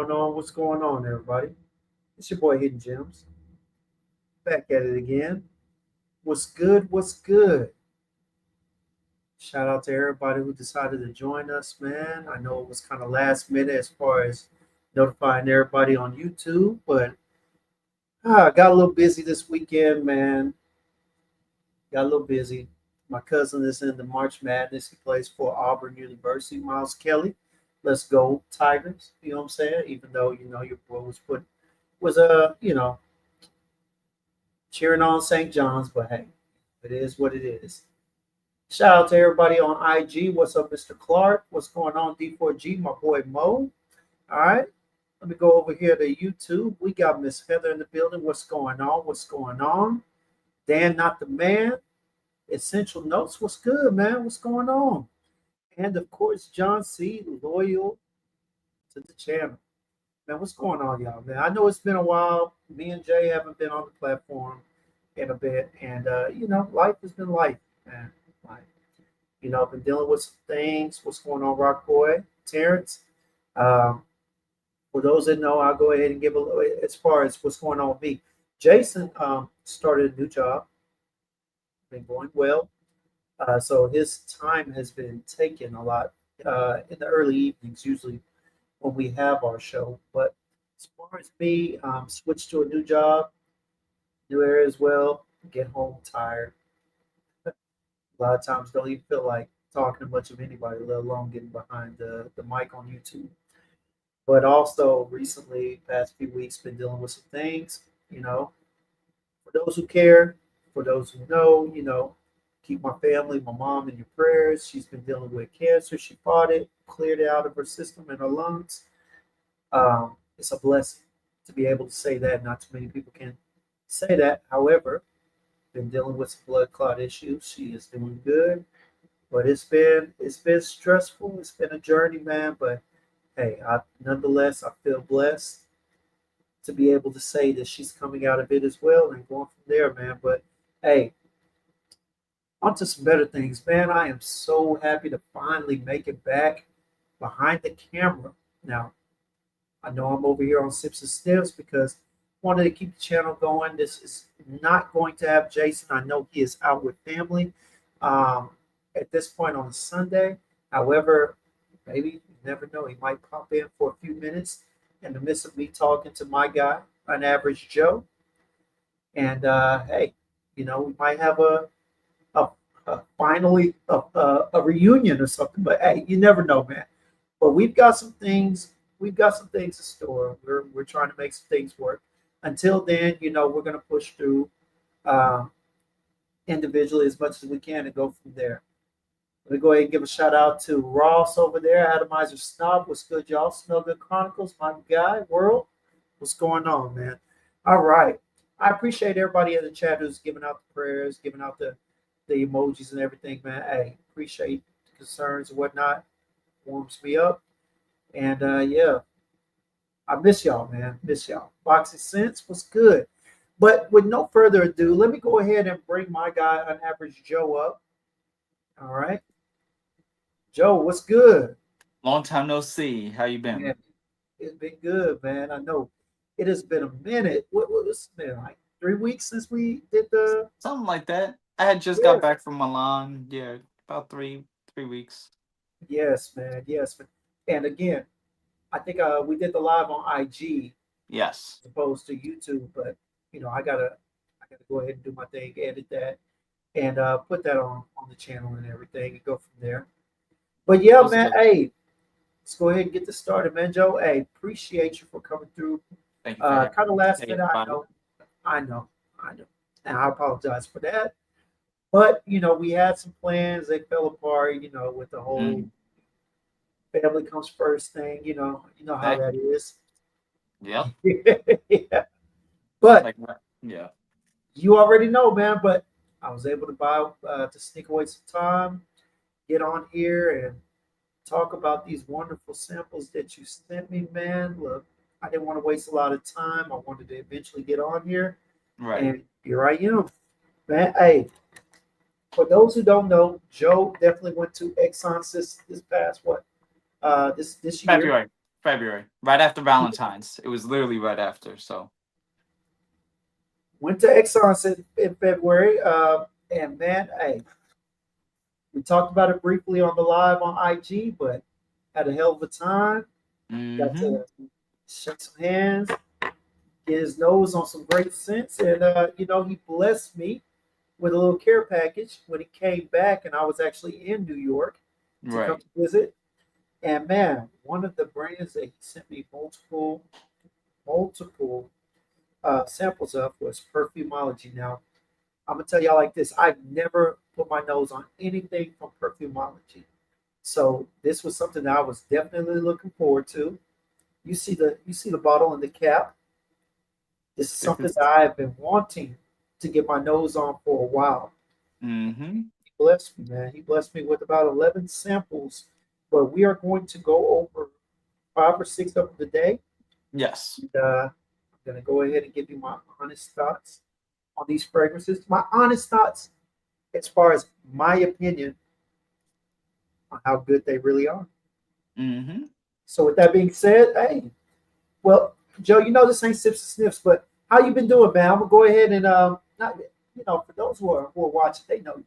going on? What's going on, everybody? It's your boy Hidden Gems. Back at it again. What's good? What's good? Shout out to everybody who decided to join us, man. I know it was kind of last minute as far as notifying everybody on YouTube, but I got a little busy this weekend, man. Got a little busy. My cousin is in the March Madness. He plays for Auburn University. Miles Kelly. Let's go Tigers. You know what I'm saying? Even though your boy was cheering on St. John's, but hey, it is what it is. Shout out to everybody on IG. What's up, Mr. Clark? What's going on, D4G? My boy Mo. All right. Let me go over here to YouTube. We got Miss Heather in the building. What's going on? What's going on? Dan, not the man. Essential Notes. What's good, man? What's going on? And of course, John C. Loyal to the channel. Man, what's going on, y'all? Man, I know it's been a while. Me and Jay haven't been on the platform in a bit, and life has been life, man. Like, I've been dealing with some things. What's going on, Rock Boy, Terrence? Um, for those that know, I'll go ahead and give a little as far as what's going on with me. Jason started a new job, been going well. So his time has been taken a lot in the early evenings, usually when we have our show. But as far as me, switched to a new job, new area as well. Get home tired. A lot of times don't even feel like talking to much of anybody, let alone getting behind the mic on YouTube. But also recently, past few weeks, been dealing with some things. You know, for those who care, for those who know, keep my family, my mom in your prayers. She's been dealing with cancer. She fought it, cleared it out of her system and her lungs. It's a blessing to be able to say that. Not too many people can say that. However, been dealing with some blood clot issues. She is doing good, but it's been stressful. It's been a journey, man. But hey, nonetheless, I feel blessed to be able to say that she's coming out of it as well and going from there, man. But hey, on to some better things, man. I am so happy to finally make it back behind the camera. Now, I know I'm over here on Sips and Snips because I wanted to keep the channel going. This is not going to have Jason. I know he is out with family um, at this point on Sunday. However, maybe you never know. He might pop in for a few minutes in the midst of me talking to my guy, Unaverage Joe. And hey, we might have a, finally a reunion or something. But hey, you never know, man. But we've got some things. We've got some things in store. We're trying to make some things work. Until then, we're gonna push through um, individually as much as we can and go from there. Let me go ahead and give a shout out to Ross over there, Atomizer Snob. What's good, y'all? Smell Good Chronicles, my guy, world. What's going on, man? All right. I appreciate everybody in the chat who's giving out the prayers, giving out the emojis and everything, man. Hey, appreciate the concerns and whatnot. Warms me up. And yeah, I miss y'all, man. Miss y'all. Boxing Sense was good. But with no further ado, let me go ahead and bring my guy, Unaverage Joe, up. All right. Joe, what's good? Long time no see. How you been? Man, it's been good, man. I know it has been a minute. What was it been like 3 weeks since we did the Something like that. I had just yeah. got back from Milan. Yeah, about three weeks. Yes, man. Yes, man. And again, I think we did the live on IG Yes. as opposed to YouTube, but I gotta go ahead and do my thing, edit that, and put that on the channel and everything, and go from there. But It yeah, was man. good. Hey, let's go ahead and get this started, man. Joe, hey, appreciate you for coming through. Thank you for having Kind of me. last Hey minute, I everybody. know, I know, I know, and I apologize for that. But we had some plans; they fell apart. With the whole Mm, family comes first thing. You know how that exactly. is. Yep. Yeah. But Like what? Yeah. you already know, man. But I was able to buy to sneak away some time, get on here, and talk about these wonderful samples that you sent me, man. Look, I didn't want to waste a lot of time. I wanted to eventually get on here, Right. and here I am, man. Hey, for those who don't know, Joe definitely went to Exxon this past what this year. February. February, right after Valentine's. It was literally right after. So Went to Exxon in February. And man, hey, we talked about it briefly on the live on IG, but had a hell of a time. Got mm-hmm. to shake some hands, get his nose on some great scents, and he blessed me with a little care package when he came back, and I was actually in New York to come Right. to visit. And man, one of the brands that he sent me multiple samples of was Perfumology. Now, I'm gonna tell y'all like this: I've never put my nose on anything from Perfumology, so this was something that I was definitely looking forward to. You see the bottle and the cap. This is something that I have been wanting to get my nose on for a while. mm-hmm. He blessed me, man. He blessed me with about 11 samples, but we are going to go over 5 or 6 of them today. Yes. And, I'm going to go ahead and give you my honest thoughts on these fragrances. My honest thoughts, as far as my opinion on how good they really are. Mm-hmm. So, with that being said, hey, well, Joe, this ain't sips and sniffs, but how you been doing, man? I'm gonna go ahead and not for those who are watching, they know.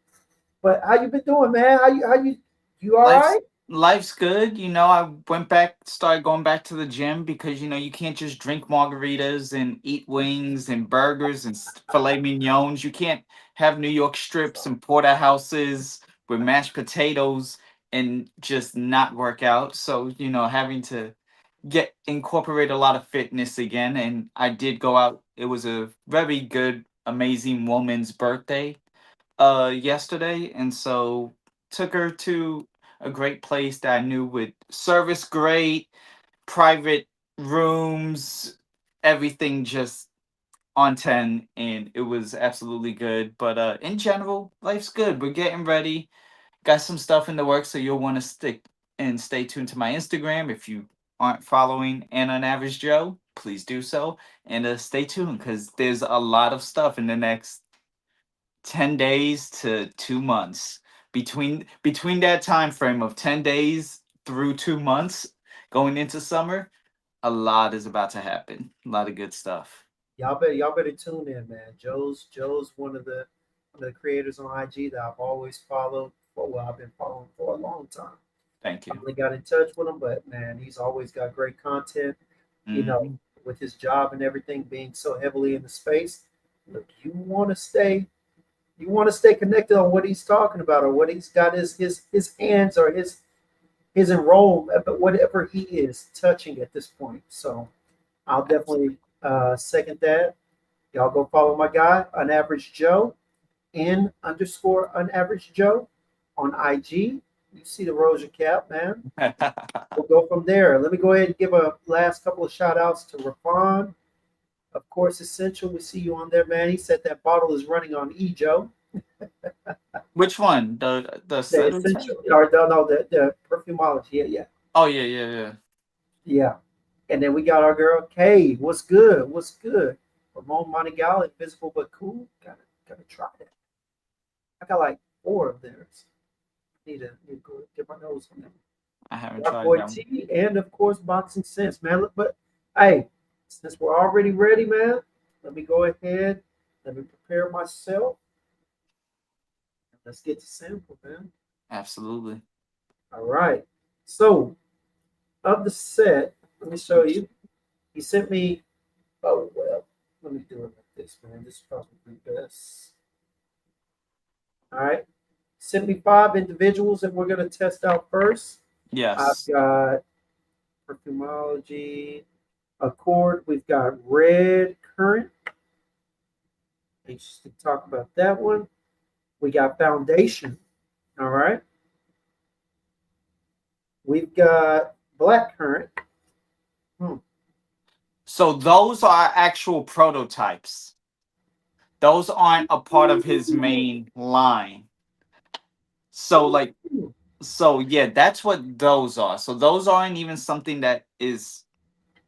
But how you been doing, man? You all Life's right? life's good. I went back, started going back to the gym because you can't just drink margaritas and eat wings and burgers and filet mignons. You can't have New York strips and porterhouses with mashed potatoes and just not work out. So having to get incorporate a lot of fitness again, and I did go out. It was a very good, amazing woman's birthday yesterday, and so took her to a great place that I knew with service great, private rooms, everything just on 10, and it was absolutely good. But in general, life's good. We're getting ready. Got some stuff in the works, so you'll want to stick and stay tuned to my Instagram. If you aren't following and on average Joe, please do so, and stay tuned because there's a lot of stuff in the next 10 days to 2 months. Between that time frame of 10 days through 2 months going into summer, a lot is about to happen. A lot of good stuff. Y'all better tune in, man. Joe's one of the creators on IG that I've always followed for well, I've been following for a long time. Thank you. Finally got in touch with him, but man, he's always got great content. You know, Hmm. with his job and everything being so heavily in the space. Look, you want to stay connected on what he's talking about or what he's got his hands or his enrollment, but whatever he is touching at this point. So I'll definitely second that. Y'all go follow my guy, Unaverage Joe, N_Unaverage Joe on IG. You see the Rosia cap, man. We'll go from there. Let me go ahead and give a last couple of shout outs to Rafan. Of course, Essential. We see you on there, man. He said that bottle is running on E, Joe. Which one? The The settle tone? Essential, or no, the Perfumology. Yeah, yeah, Oh yeah, yeah, yeah. yeah. And then we got our girl Kay. What's good? What's good? Ramon Monegal, Invisible but Cool. Gotta try that. I got like 4 of theirs. Need to go get my nose on them. I haven't Dark tried Boy them. T, and of course Boxing Sense, man. But hey, since we're already ready, man, let me go ahead. Let me prepare myself. Let's get to sample, man. Absolutely. All right. So of the set, let me show you. He sent me. Oh well, let me do it like this, man. This is probably best. All right. Sent me 5 individuals that we're gonna test out first. I've Yes. got Perfumology Accord. We've got Red Current. Let's talk about that one. We got Foundation. All right. We've got Black Currant. Hmm. So those are actual prototypes. Those aren't a part of his main line. So like so yeah, that's what those are. So those aren't even something that is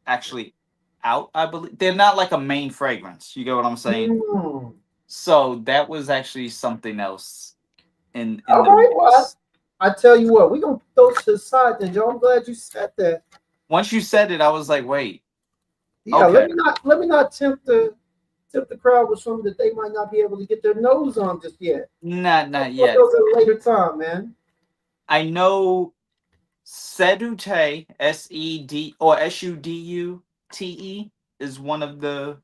actually out, I believe. They're not like a main fragrance. You get what I'm saying? Hmm. So that was actually something else in All the right. Well, mix. I tell you what, we're gonna put those to the side then, Joe. I'm glad you said that. Once you said it, I was like, wait, Yeah, okay, let me not tempt the crowd with something that they might not be able to get their nose on just yet. not What yet. those at a later time, man. I know Sedute, SED or SUDUTE is one of the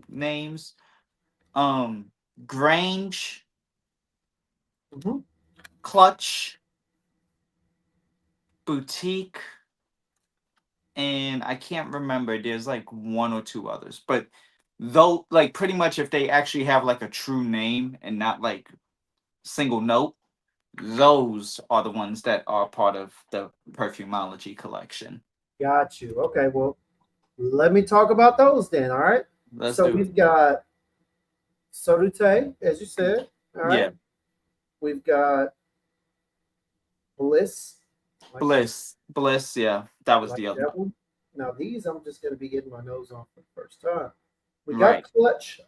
names. Um, Grange, Hmm. Clutch, Boutique, and I can't remember. There's like one or two others, but though, like pretty much, if they actually have like a true name and not like single note, those are the ones that are part of the Perfumology collection. Got you. Okay, well, let me talk about those then. All right. Let's So do it. we've got Sodute, as you said. All right. Yeah, We've got Bliss. Like that. Bliss. Yeah, that was Like the other that one. one. Now these I'm just gonna be getting my nose on for the first time. We got Right. Clutch.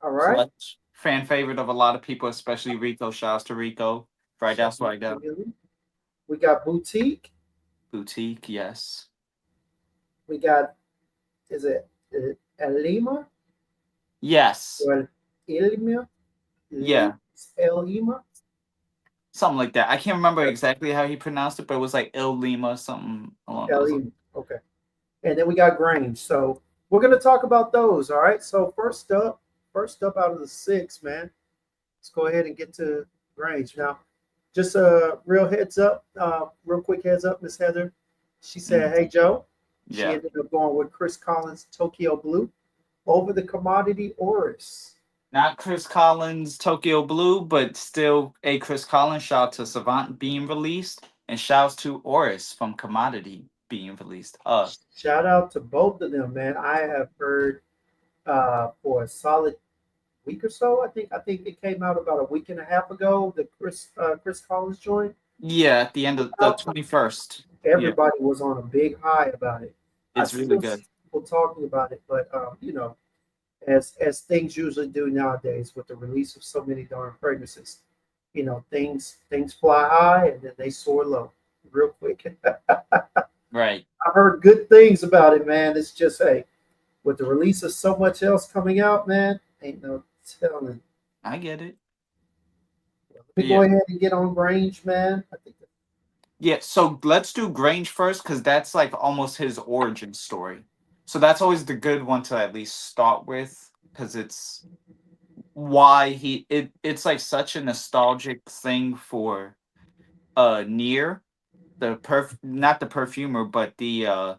All right. Clutch. Fan favorite of a lot of people, especially Rico. Shouts to Rico. Right, Shout that's out right to there. him. We got Boutique. Boutique, yes. We got is it Elima Yes. or Elima? Yeah. Elima? Something like that. I can't remember exactly how he pronounced it, but it was like Il Lima, something along those lines. Elima. Okay. And then we got Grange. So we're gonna talk about those. All right. So first up out of the six, man. Let's go ahead and get to Grange. Now, just a real quick heads up, Miss Heather. She said, Mm, "Hey Joe." She yeah. ended up going with Chris Collins' Tokyo Blue over the commodity Oris. Not Chris Collins, Tokyo Blue, but still a Chris Collins. Shout out to Savant being released, and shouts to Oris from Commodity being released. Shout out to both of them, man. I have heard for a solid week or so. I think it came out about a week and a half ago. The Chris Collins joint. Yeah, at the end of the 21st. Yeah, Everybody was on a big high about it. I it's really still good. see people talking about it, but as things usually do nowadays with the release of so many darn fragrances, things fly high and then they soar low real quick. Right. I've heard good things about it, man. It's just hey, with the release of so much else coming out, man, ain't no telling. I get it. Let me But go yeah. ahead and get on range, man. I think Yeah, so let's do Grange first because that's like almost his origin story. So that's always the good one to at least start with because it's why it's like such a nostalgic thing for Near, the not the perfumer, but the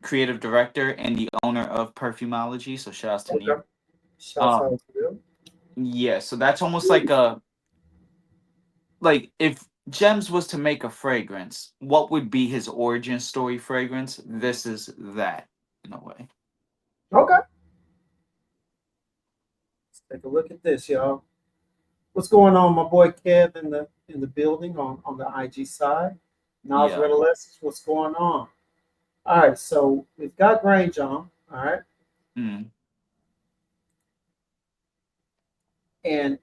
creative director and the owner of Perfumology. So shouts to Near. okay. Shouts Um out to you. yeah, so that's almost like a like if Gems was to make a fragrance, what would be his origin story fragrance? This is that in a way. Okay. Let's take a look at this, y'all. What's going on, my boy Kev in the building on the IG side? Nas Yeah. Redolescence, what's going on? All right, so we've got range on, all right, Mm. and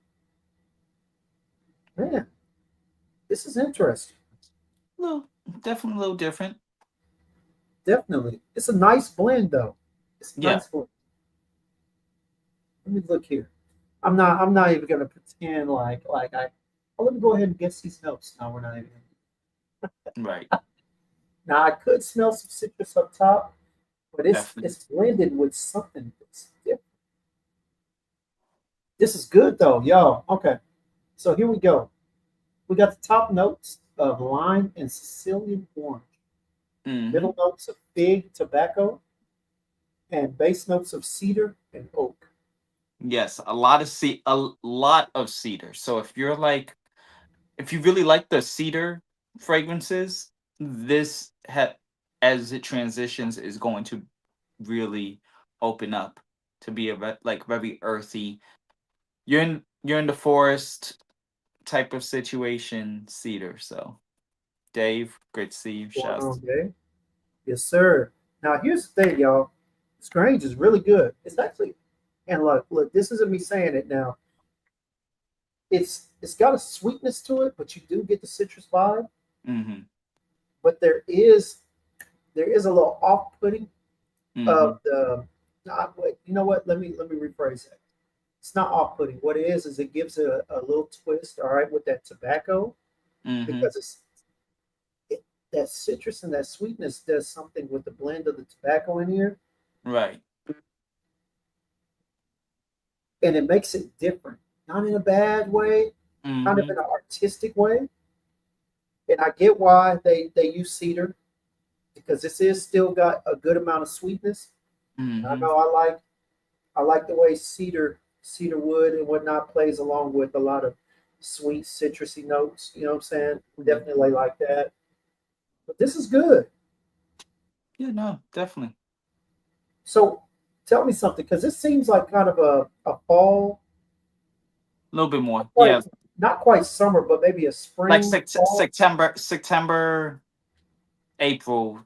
man, this is interesting. Little, definitely a little different. Definitely, it's a nice blend though. It's a Yeah. nice blend. Let me look here. I'm not even gonna pretend like I. I'm gonna go ahead and guess these notes. No, we're not even. Right. Now I could smell some citrus up top, but Definitely. it's blended with something that's different. This is good though, yo. Okay, so here we go. We got the top notes of lime and Sicilian orange, Hmm. middle notes of fig, tobacco, and base notes of cedar and oak. Yes, a lot of cedar. So if you really like the cedar fragrances, as it transitions is going to really open up to be like very earthy. You're in the forest type of situation, cedar. So Dave, great to see you. Going Shouts. on, Dave? Yes, sir. Now here's the thing, y'all. Strange is really good. It's actually, and look, this isn't me saying it now. It's got a sweetness to it, but you do get the citrus vibe. Mm-hmm. But there is a little off-putting Mm-hmm. of the. Wait, you know what? Let me rephrase that. It's not off-putting. What it is it gives it a little twist. All right, with that tobacco Mm-hmm. because it, that citrus and that sweetness does something with the blend of the tobacco in here, Right. and it makes it different. Not in a bad way, kind of Mm-hmm. in an artistic way. And I get why they use cedar because this is still got a good amount of sweetness. I Mm-hmm. know I like the way cedar wood and whatnot plays along with a lot of sweet citrusy notes. You know what I'm saying? Definitely like that. But this is good. Yeah, no, definitely. So tell me something, because this seems like kind of a fall, A little bit not more. quite Yeah. not quite summer, but maybe a Like spring fall. September, April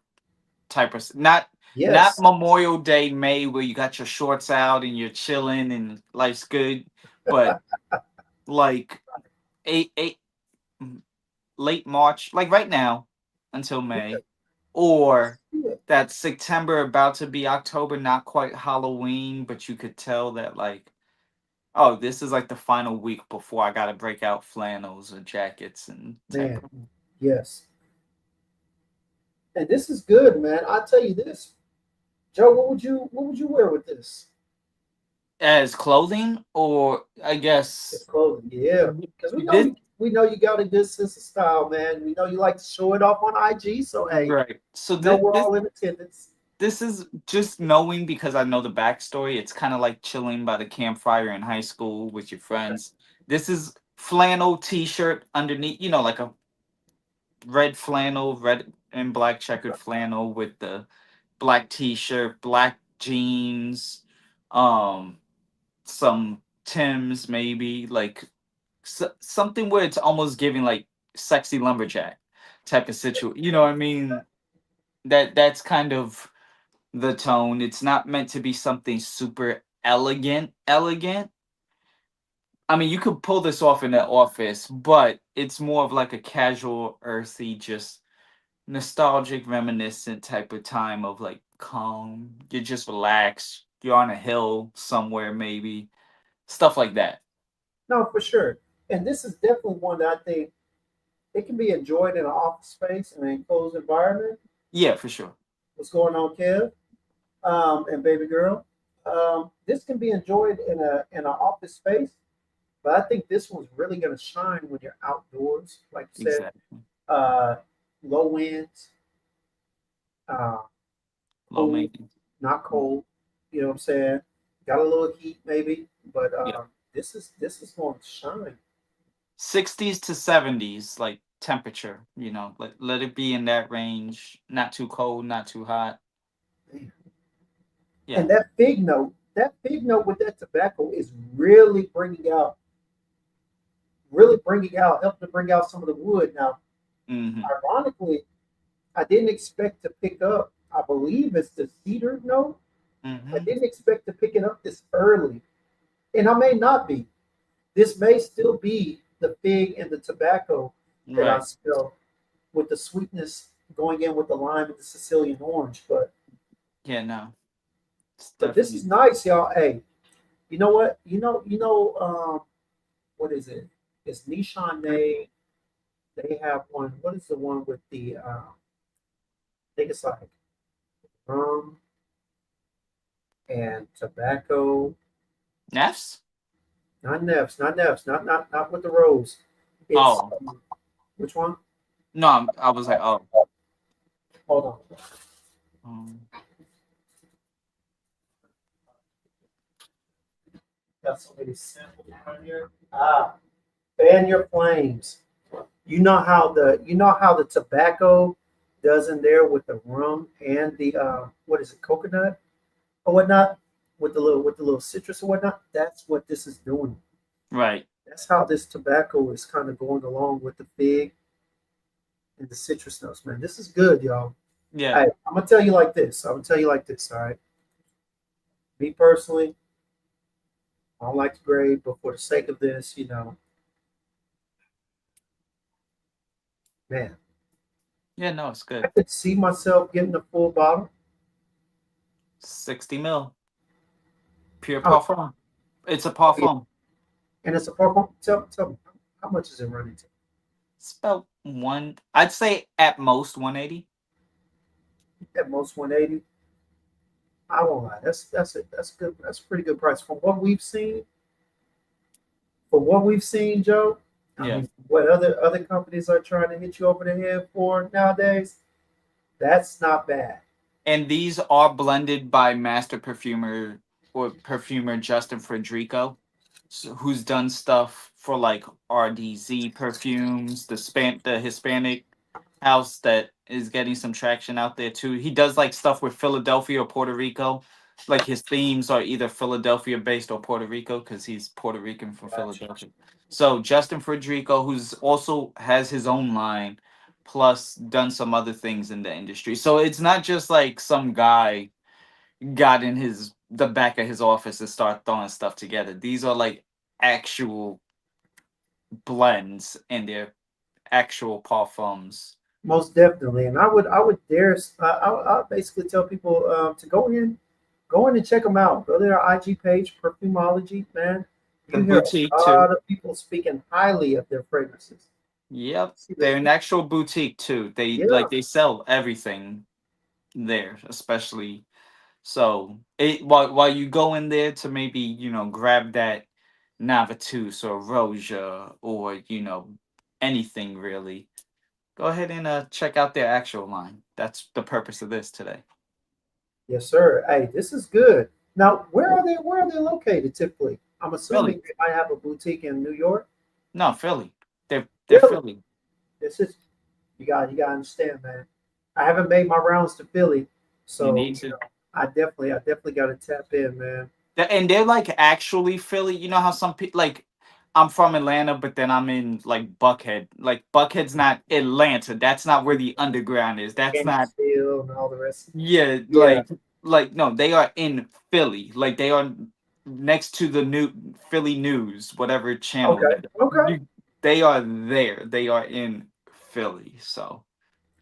type of not Yes, Memorial Day, May, where you got your shorts out and you're chilling and life's good, but like eight late March, like right now until yeah, May, or yeah. that September about to be October, not quite Halloween, but you could tell that like, oh, this is like the final week before I gotta break out flannels or jackets and type Man, of yes. And this is good, man. I tell you this, Joe. What would you wear with this? as clothing, or I It's guess clothing, yeah. Because we know this you got a good sense of style, man. We know you like to show it off on IG. So hey, right. So you know we're all in attendance. this is just knowing because I know the backstory. It's kind of like chilling by the campfire in high school with your friends. This is flannel t-shirt underneath, like a red flannel, red and black checkered flannel with the black t-shirt, black jeans, um, some Tims maybe, like something where it's almost giving like sexy lumberjack type of situation. You know what I mean? That's kind of the tone. It's not meant to be something super elegant. I mean, you could pull this off in the office, but it's more of like a casual, earthy, just nostalgic, reminiscent type of time of like calm. You're just relaxed. You're on a hill somewhere, maybe stuff like that. No, for sure. And this is definitely one that I think it can be enjoyed in an office space in an enclosed environment. Yeah, for sure. What's going on, Kev? And baby girl. This can be enjoyed in an office space, but I think this one's really going to shine when you're outdoors. Like you said, Exactly. uh, low winds, uh, Low cool, maintenance. not cold. You know what I'm saying? Got a little heat maybe, but Yeah. this is going to shine. 60s to 70s, like temperature, let it be in that range. Not too cold, not too hot. And Yeah. that fig note with that tobacco is really bringing out, helping to bring out some of the wood. Now, Mm-hmm. ironically, I didn't expect to pick up. I believe it's the cedar note. I Mm-hmm. didn't expect to pick it up this early, and I may not be. This may still be the fig and the tobacco that I Right. smell with the sweetness going in with the lime and the Sicilian orange. But Yeah, no. It's this is definitely nice, y'all. Hey, you know what? What is it? It's Nishan made. They have one. What is the one with the? I think it's like rum and tobacco. Neffs? Not Neffs, not with the rose. It's Oh. which one? No, I was like, oh. Hold on. Um, Got so many samples right here. Fan your flames. You know how the tobacco does in there with the rum and the what is it, coconut or whatnot, with the little citrus or whatnot. That's what this is doing. right. That's how this tobacco is kind of going along with the fig and the citrus notes, man. This is good, y'all. Yeah. Hey, I'm gonna tell you like this. I'm gonna tell you like this. All right. Me personally, I don't like to grade, but for the sake of this, man, Yeah, no, it's I good. could see myself getting the full bottle. 60 mil. Pure Oh, parfum. It's a oh yeah, parfum. and it's a purple. Tell me, how much is it running to? It's about one, I'd say at most 180. At most 180. I won't lie. That's good. That's a pretty good price from what we've seen. For what we've seen, Joe. I Yeah. mean, what other companies are trying to hit you over the head for nowadays. That's not bad. And these are blended by master perfumer or perfumer Justin Frederico, who's done stuff for like RDZ perfumes, the Hispanic house that is getting some traction out there too. He does like stuff with Philadelphia or Puerto Rico. Like his themes are either Philadelphia based or Puerto Rico because he's Puerto Rican from Gotcha. Philadelphia. So Justin Frederico, who's also has his own line, plus done some other things in the industry. So it's not just like some guy got in his the back of his office and start throwing stuff together. These are like actual blends and they're actual parfums. Most definitely, and I would dare. I'll basically tell people to go in and check them out. Go to their IG page, Perfumology. Man, The you hear boutique a too. lot of people speaking highly of their fragrances. Yep. See They're that? an actual boutique too. They Yeah, like they sell everything there, especially so it while you go in there to maybe, grab that Navatus or Roja or, anything really. Go ahead and check out their actual line. That's the purpose of this today. yes, sir. Hey, this is good. Now, where are they? Where are they located typically? I'm Philly. assuming they might have a boutique in New York. No, Philly. They're Really? Philly. This is you gotta understand, man. I haven't made my rounds to Philly, You so need to. I definitely gotta tap in, man. And they're like actually Philly. You know how some people like I'm from Atlanta, but then I'm in like Buckhead. Like Buckhead's not Atlanta. That's not where the underground is. That's not. Gainesville and all the rest. Yeah, Yeah. like no, they are in Philly. Like they are next to the new Philly News, whatever channel Okay. that Okay. they are there. They are in Philly. So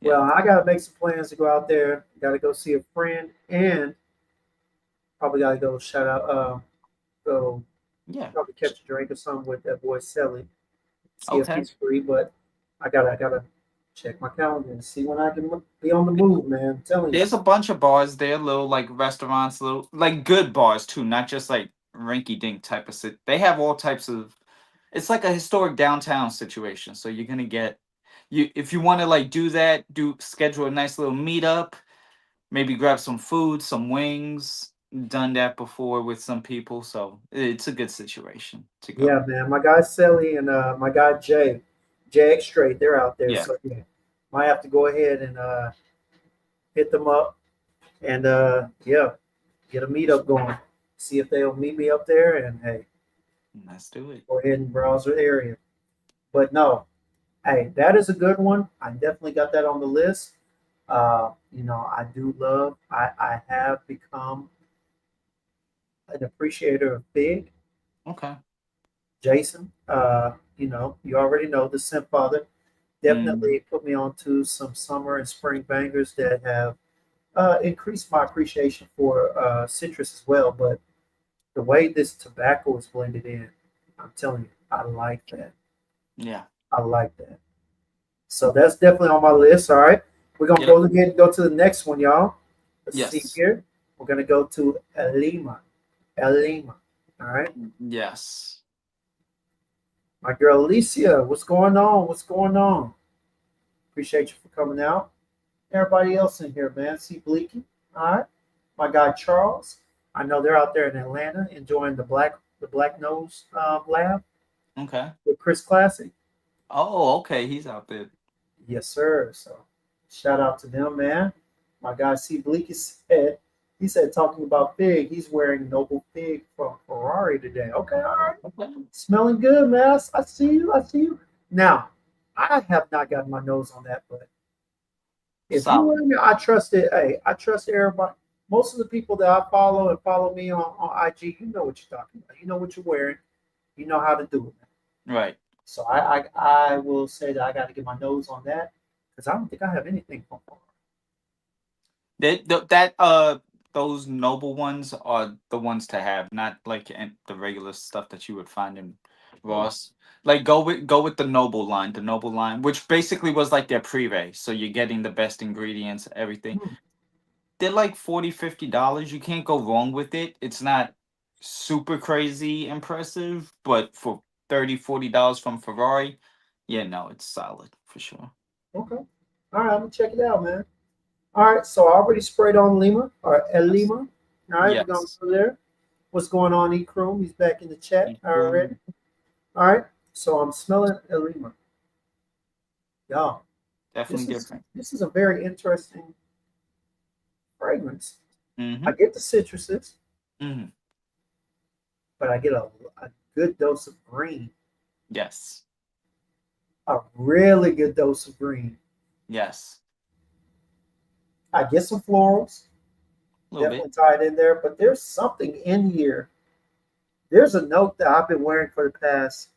Well, yeah, I gotta make some plans to go out there. Gotta go see a friend, and probably gotta go shout out. Go yeah. probably catch a drink or something with that boy Selly. See if Okay. he's free. But I gotta check my calendar and see when I can be on the move, man. I'm telling you. There's a bunch of bars there, little like restaurants, little like good bars too, not just like rinky dink type of sit. They have all types of. It's like a historic downtown situation. So you're gonna get you if you want to like do that, do schedule a nice little meetup. Maybe grab some food, some wings. Done that before with some people, so it's a good situation to go. Yeah, man. My guy Selly and my guy Jay X Straight, they're out there. Yeah, So yeah, might have to go ahead and hit them up and yeah, get a meetup going. See if they'll meet me up there, and hey, let's do it. go ahead and browse the area. But no, hey, that is a good one. I definitely got that on the list. I do love. I have become an appreciator of Big Okay. Jason. You already know the Simp Father. Mm, Definitely put me on to some summer and spring bangers that have increased my appreciation for citrus as well. But the way this tobacco is blended in, I'm telling you, I like that. yeah. I like that. So that's definitely on my list. All right. We're gonna Yep. go ahead and go to the next one, y'all. Let's see Yes. here. We're gonna go to Elima. Elima. All right. Yes. My girl Alicia, what's going on? What's going on? Appreciate you for coming out. Everybody else in here, man. See Bleaky. All right. My guy Charles. I know they're out there in Atlanta enjoying the Black Nose Lab Okay. with Chris Classic. Oh, okay. He's out there. Yes, sir. So shout out to them, man. My guy C Bleaky said he said talking about Fig, he's wearing Noble Fig from Ferrari today. Okay, all right. Okay. Smelling good, man. I see you. I see you. Now, I have not gotten my nose on that, but if you Solid. wearing it, I trust it. Hey, I trust everybody. Most of the people that I follow and follow me on IG, you know what you're talking about. You know what you're wearing. You know how to do it. Right. So I will say that I got to get my nose on that because I don't think I have anything from That those noble ones are the ones to have, not like the regular stuff that you would find in Flora. Ross. Like go with the noble line, which basically was like their pre-ray. So you're getting the best ingredients, everything. Hmm. They're like $40-$50. You can't go wrong with it. It's not super crazy impressive, but for $30-$40 from Ferrari, yeah, no, it's solid for sure. Okay. All right, I'm gonna check it out, man. All right, so I already sprayed on Lima or El Yes. Lima. All right, we're gonna Yes. go there. What's going on, E Chrome? He's back in the chat already. Mhm. All right, so I'm smelling El Lima. Y'all, Definitely different. this is a very interesting fragrance. I Mm-hmm. get the citruses, Mm-hmm. but I get a good dose of green, Yes. a really good dose of green. Yes. I get some florals, A little bit. definitely tied in there, but there's something in here. There's a note that I've been wearing for the past,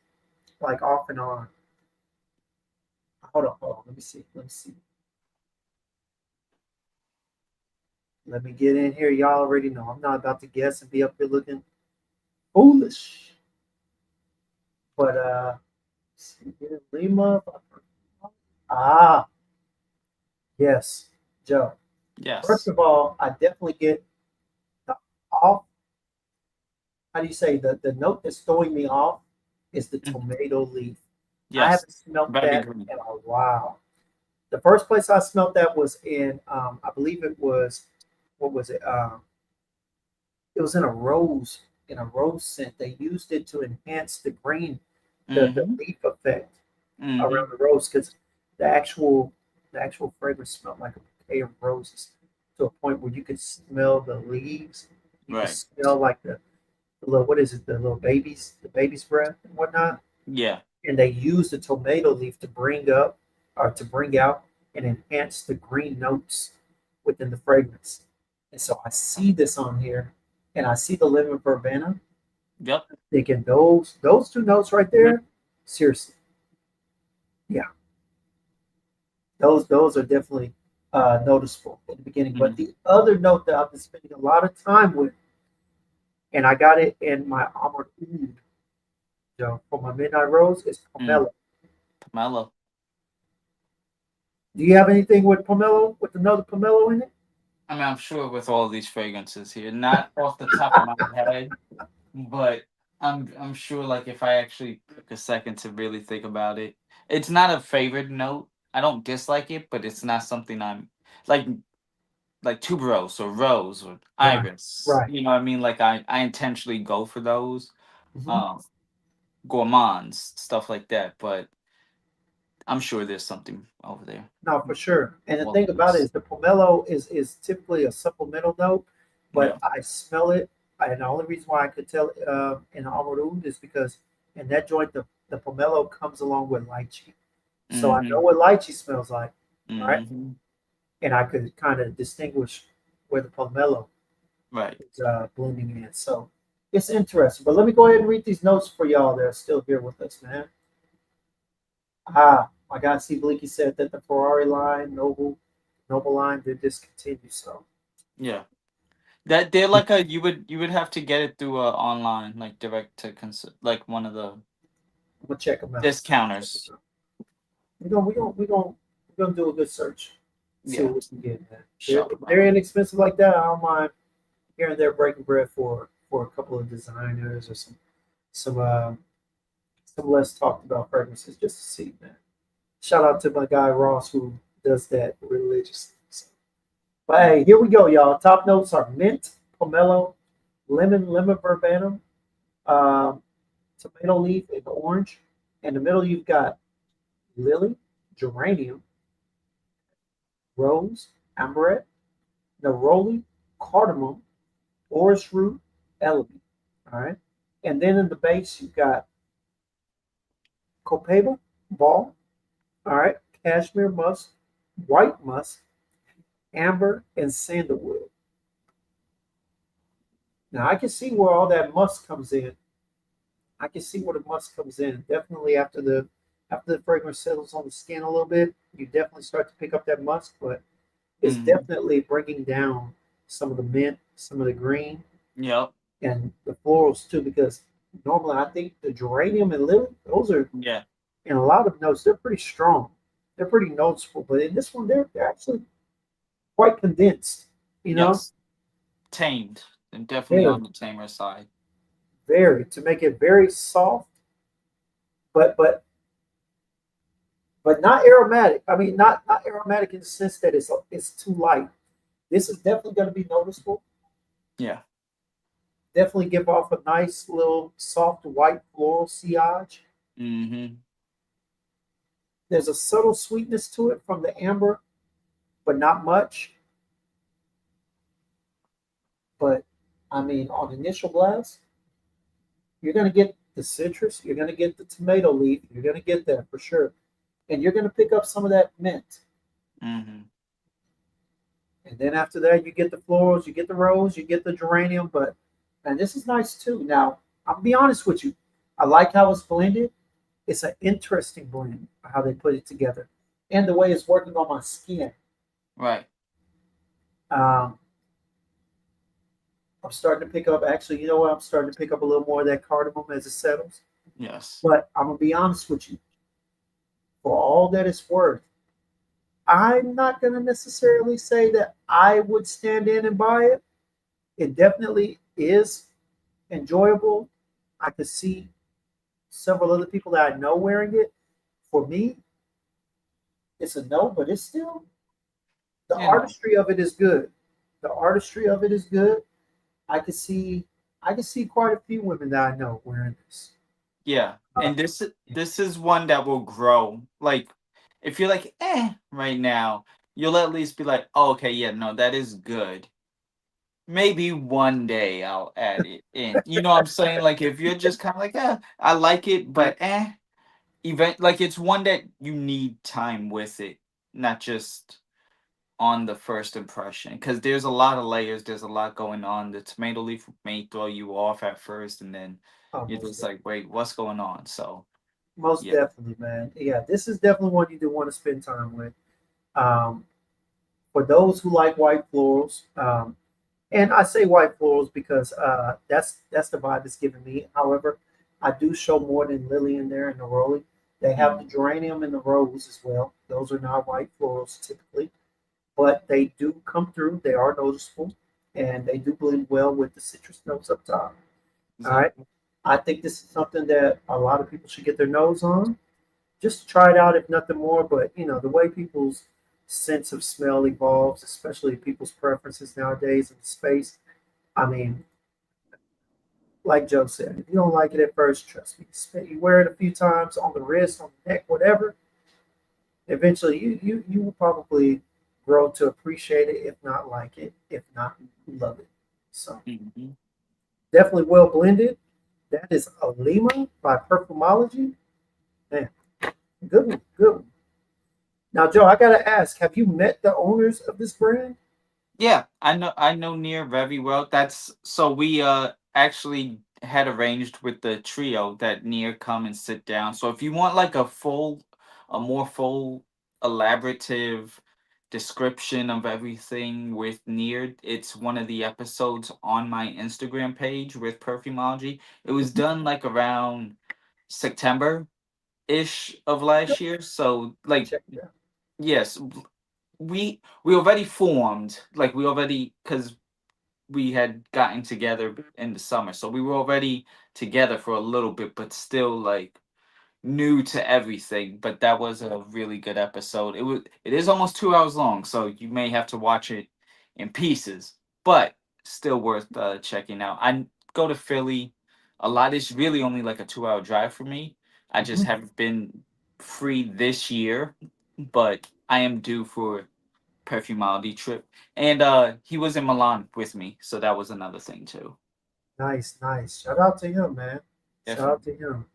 like off and on. Hold on. Let me see. Let me see. Let me get in here. Y'all already know I'm not about to guess and be up here looking foolish. But see here, Lima. Ah, yes, Joe. First Yes. of all, I definitely get the off. How do you say the note that's throwing me off is the Mhm. tomato leaf. I Yes. haven't smelt Very that green. in a while. The first place I smelt that was in, I believe it was, what was it? It was in a rose scent. They used it to enhance the green, the Mm-hmm. leaf effect Mm-hmm. around the rose because the actual the actual fragrance smelled like a bouquet of roses to a point where you could smell the leaves. You could Right. smell like the little what is it, the baby's breath and whatnot. Yeah. And they used the tomato leaf to bring up or to bring out and enhance the green notes within the fragrance. And so I see this on here and I see the lemon verbena, Yep. thinking those two notes right Mhm. there, seriously, yeah, those are definitely noticeable in the beginning. But Mhm. the other note that I've been spending a lot of time with, and I got it in my Armored Oud, for my Midnight Rose, is Mm. pomelo. Pomelo. Do you have anything with pomelo, with another pomelo in it? I mean, I'm sure with all these fragrances here, not off the top of my head, but I'm sure like if I actually took a second to really think about it, it's not a favorite note. I don't dislike it, but it's not something I'm like tuberose or rose or Right, iris. right. You know what I mean? Like I intentionally go for those Hmm. um gourmands, stuff like that. But I'm sure there's something over there. No, for sure. And the Well, thing about it is the pomelo is typically a supplemental note, but yeah. I smell it. And the only reason why I could tell in the Armored Oud is because in that joint the pomelo comes along with lychee. So I know Mm-hmm. what lychee smells like, right? Mm-hmm. And I could kind of distinguish where the pomelo Right. is blending in. So it's interesting. But let me go ahead and read these notes for y'all that are still here with us, man. My God, see, Bleaky said that the Ferrari line, Noble line, did discontinue. So Yeah. That they're like a you would have to get it through online like direct to like one of the I'm gonna check them out. Check discounters. 'em out. We're gonna do a good search. See Yeah. what we can get, man. Shop If they're around. inexpensive like that, I don't mind here and there breaking bread for a couple of designers or some uh, some less talked about fragrances just to see, man. Shout out to my guy Ross who does that religiously. So, but Mm. hey, here we go, y'all. Top notes are mint, pomelo, lemon verbena, um, tomato leaf, and orange. In the middle, you've got lily, geranium, rose, amaret, neroli, cardamom, orris root, elemi. All right. And then in the base, you've got copaiba, ball, all right, cashmere musk, white musk, amber, and sandalwood. Now I can see where all that musk comes in. I can see where the musk comes in. Definitely After the fragrance settles on the skin a little bit, you definitely start to pick up that musk, but it's Hmm. definitely bringing down some of the mint, some of the green, Yep. and the florals too. Because normally I think the geranium and lily, those are Yeah. in a lot of notes, they're pretty strong. They're pretty noticeable, but in this one, they're actually quite condensed. You know, Yes. Tamed. And definitely very, on the tamer side. very to make it very soft, but not aromatic. I mean, not aromatic in the sense that it's too light. This is definitely going to be noticeable. Yeah. Definitely give off a nice little soft white floral sillage. Hmm. There's a subtle sweetness to it from the amber, but not much. But I mean, on initial blast, you're going to get the citrus, you're going to get the tomato leaf, you're going to get that for sure. And you're going to pick up some of that mint. Hmm. And then after that, you get the florals, you get the rose, you get the geranium. But, and this is nice too. Now, I'll be honest with you. I like how it's blended. It's an interesting blend, how they put it together, and the way it's working on my skin. Right. Um, I'm starting to pick up, actually, you know what? I'm starting to pick up a little more of that cardamom as it settles. Yes. But I'm going to be honest with you. For all that it's worth, I'm not going to necessarily say that I would stand in and buy it. It definitely is enjoyable. I could see several other people that I know wearing it. For me, it's a no, but it's still the You know. artistry of it is good. The artistry of it is good. I could see I could see quite a few women that I know wearing this. Yeah. Uh, And this is one that will grow. Like if you're like, right now, you'll at least be like, oh, okay, yeah, no, that is good. Maybe one day I'll add it in. You know what I'm saying? Like if you're just kind of like, I like it, but like it's one that you need time with it, not just on the first impression. Because there's a lot of layers, there's a lot going on. The tomato leaf may throw you off at first, and then you're almost just there. like, wait, what's going on? So Most yeah. definitely, man. Yeah, this is definitely one you do want to spend time with. Um, for those who like white florals, and I say white florals because that's the vibe it's giving me. However, I do show more than lily in there and the rolling. They have the Mhm. geranium and the rose as well. Those are not white florals typically, but they do come through. They are noticeable, and they do blend well with the citrus notes up top. All right. Exactly. I think this is something that a lot of people should get their nose on. Just try it out, if nothing more. But the way people's sense of smell evolves, especially people's preferences nowadays in the space. I mean, like Joe said, if you don't like it at first, trust me. You wear it a few times on the wrist, on the neck, whatever. Eventually, you will probably grow to appreciate it, if not like it, if not love it. So Mhm. definitely well blended. That is a Lima by Perfumology. Man, good one, good one. Now, Joe, I gotta ask: have you met the owners of this brand? Yeah, I know Near very well. That's so we actually had arranged with the trio that Near come and sit down. So if you want like a more full elaborative description of everything with Near, it's one of the episodes on my Instagram page with Perfumology. It was Mhm. done like around September ish of last year. So like Check it out. yes, we already formed, like we already, because we had gotten together in the summer, so we were already together for a little bit, but still like new to everything. But that was a really good episode. It is almost 2 hours long, so you may have to watch it in pieces, but still worth checking out. I go to Philly a lot. It's really only like a 2 hour drive for me. I just Mhm. haven't been free this year, but I am due for Perfumology trip. And he was in Milan with me, so that was another thing too. Nice, nice. Shout out to him, man. Shout out Definitely. to him.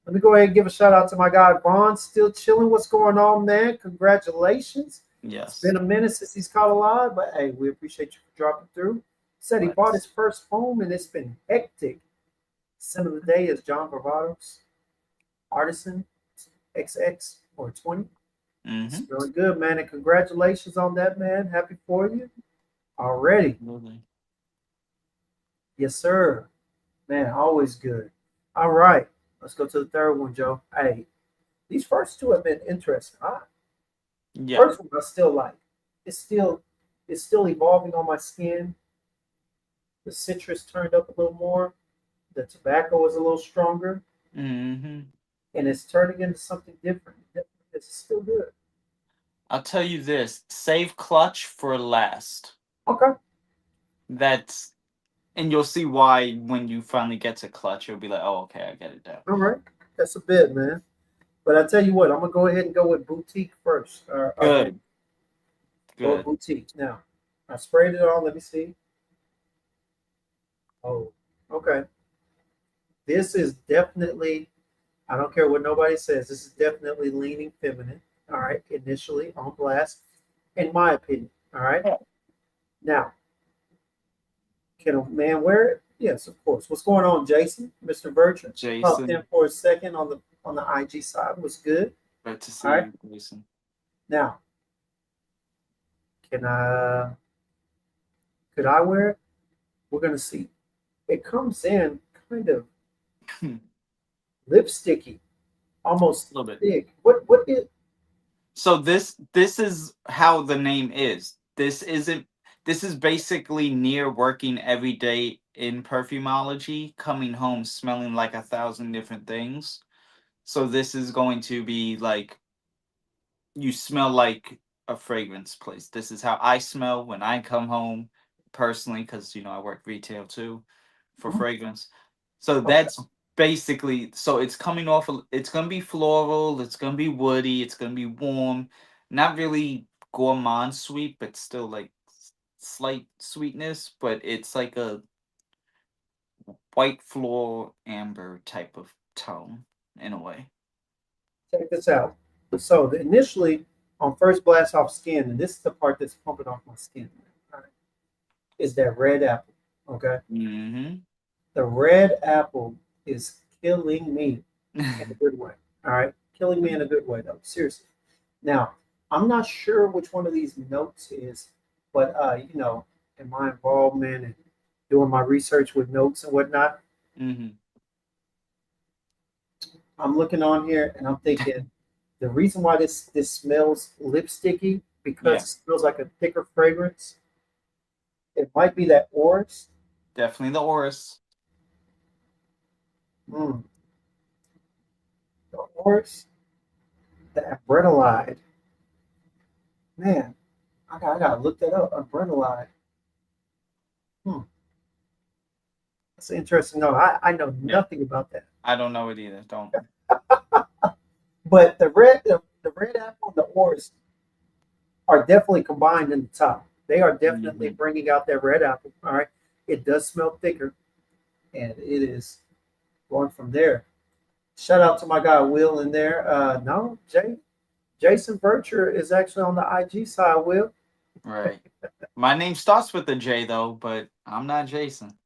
Let me go ahead and give a shout out to my guy Vaughn. Still chilling. What's going on, man? Congratulations. It's Yes. been a minute since he's caught alive, but hey, we appreciate you for dropping through. Said he bought his Let's. first home and it's been hectic. Scent of the day is John Bravado's Artisan. XX or 20. Mm-hmm. Smelling good, man. And congratulations on that, man. Happy for you. Already. Absolutely. Yes, sir. Man, always good. All right. Let's go to the third one, Joe. Hey, these first two have been interesting. Yeah. First one I still like. It's still it's still evolving on my skin. The citrus turned up a little more. The tobacco is a little stronger, Mm-hmm. and it's turning into something different. It's still good. I'll tell you this: save clutch for last. Okay. That's and you'll see why when you finally get to clutch, you'll be like, oh, okay, I get it now. All right. That's a bit, man. But I tell you what, I'm gonna go ahead and go with boutique first. Again, Good. go with Good. boutique. Now, I sprayed it on. Let me see. Oh, okay. This is definitely. I don't care what nobody says. This is definitely leaning feminine. All right. Initially on blast, in my opinion. All right. Now, can a man wear it? Yes, of course. What's going on, Jason? Mr. Virtue popped in Jason, for a second on the IG side. Was good. good to All see right. you, Jason. Now, can I? Could I wear it? We're gonna see. It comes in kind of A lipsticky, almost little bit. thick. What is? So this is how the name is. This isn't this is basically near working every day in perfumology, coming home smelling like a thousand different things. So this is going to be like you smell like a fragrance place. This is how I smell when I come home personally because I work retail too for Mhm. fragrance. So Okay. that's basically so it's coming off it's going to be floral, it's going to be woody, it's going to be warm, not really gourmand sweet but still like slight sweetness, but it's like a white floral amber type of tone in a way. Check this out. So initially on first blast off skin, and this is the part that's pumping off my skin. All right, is that red apple? Okay. Mhm. The red apple is killing me in a good way. All right. Killing me in a good way, though. Seriously. Now, I'm not sure which one of these notes is, but, in my involvement and doing my research with notes and whatnot, Mhm. I'm looking on here and I'm thinking the reason why this smells lipsticky because Yeah, it smells like a thicker fragrance. It might be that Oris. definitely the Oris. Mm, the Oris, the Abretalide. Man, I gotta look that up. Abretalide. Hmm. That's interesting. No, I know Yeah. nothing about that. I don't know it either. Don't. But the red apple and the orange are definitely combined in the top. They are definitely Mhm. bringing out that red apple. All right, it does smell thicker, and it is going from there. Shout out to my guy Will in there. No, Jason Vircher is actually on the IG side. Will, Right. My name starts with a J though, but I'm not Jason.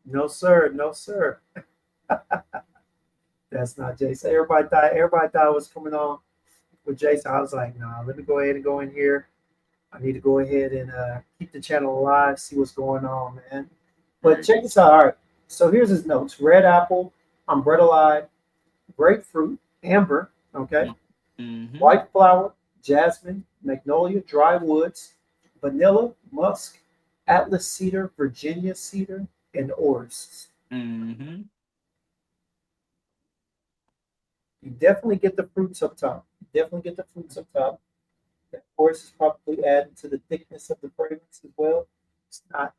no sir, no sir. That's not Jason. Everybody thought it was coming on with Jason. I was like, nah, let me go ahead and go in here. I need to go ahead and keep the channel alive, see what's going on, man. But Right. check this out. All right. So here's his notes: red apple, umbrella, grapefruit, amber, okay, Mm-hmm. white flower, jasmine, magnolia, dry woods, vanilla, musk, atlas cedar, Virginia cedar, and orris. Mm-hmm. You definitely get the fruits up top. You definitely get the fruits up top. Of course, is probably adding to the thickness of the fragrance as well. It's not,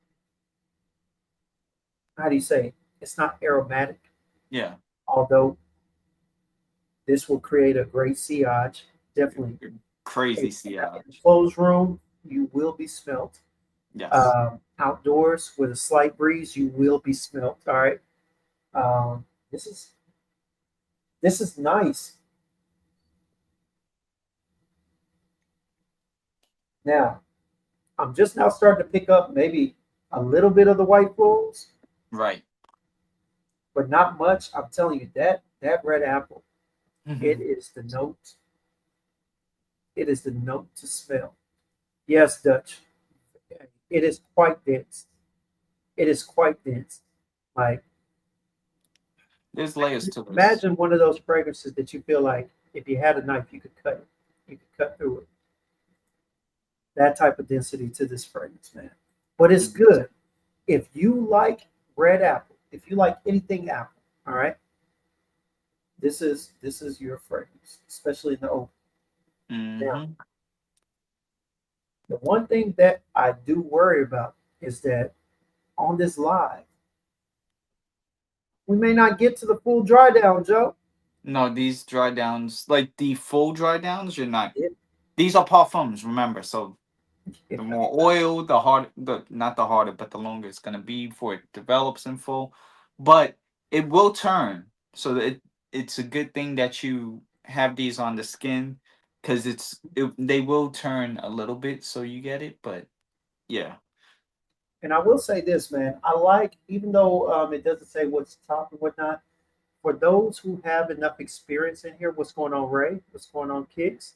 how do you say, it's not aromatic, Yeah. although this will create a great sillage. Definitely. Crazy In a sillage. closed room, you will be smelt. Yes. Outdoors with a slight breeze, you will be smelt. All right. Um, this is this is nice. Now, I'm just now starting to pick up maybe a little bit of the white florals, Right. but not much. I'm telling you that red apple. It is the note. It is the note to smell. Yes, Dutch. It is quite dense. It is quite dense. Like There's layers to this. imagine one of those fragrances that you feel like if you had a knife, you could cut it. You could cut through it. That type of density to this fragrance, man. But it's Mhm. good. If you like red apple, if you like anything apple, all right, this is your fragrance, especially in the open. Now, Mhm. the one thing that I do worry about is that on this live, we may not get to the full dry down, Joe. No, these dry downs, like the full dry downs, you're not. Yeah, These are parfums, remember. So yeah. the more oil, the harder, the not the harder, but the longer it's gonna be before it develops in full. But it will turn. So that it's a good thing that you have these on the skin, because they will turn a little bit, so you get it. But yeah. And I will say this, man. I like, even though it doesn't say what's top and whatnot, for those who have enough experience in here, what's going on, Ray? What's going on, Kicks?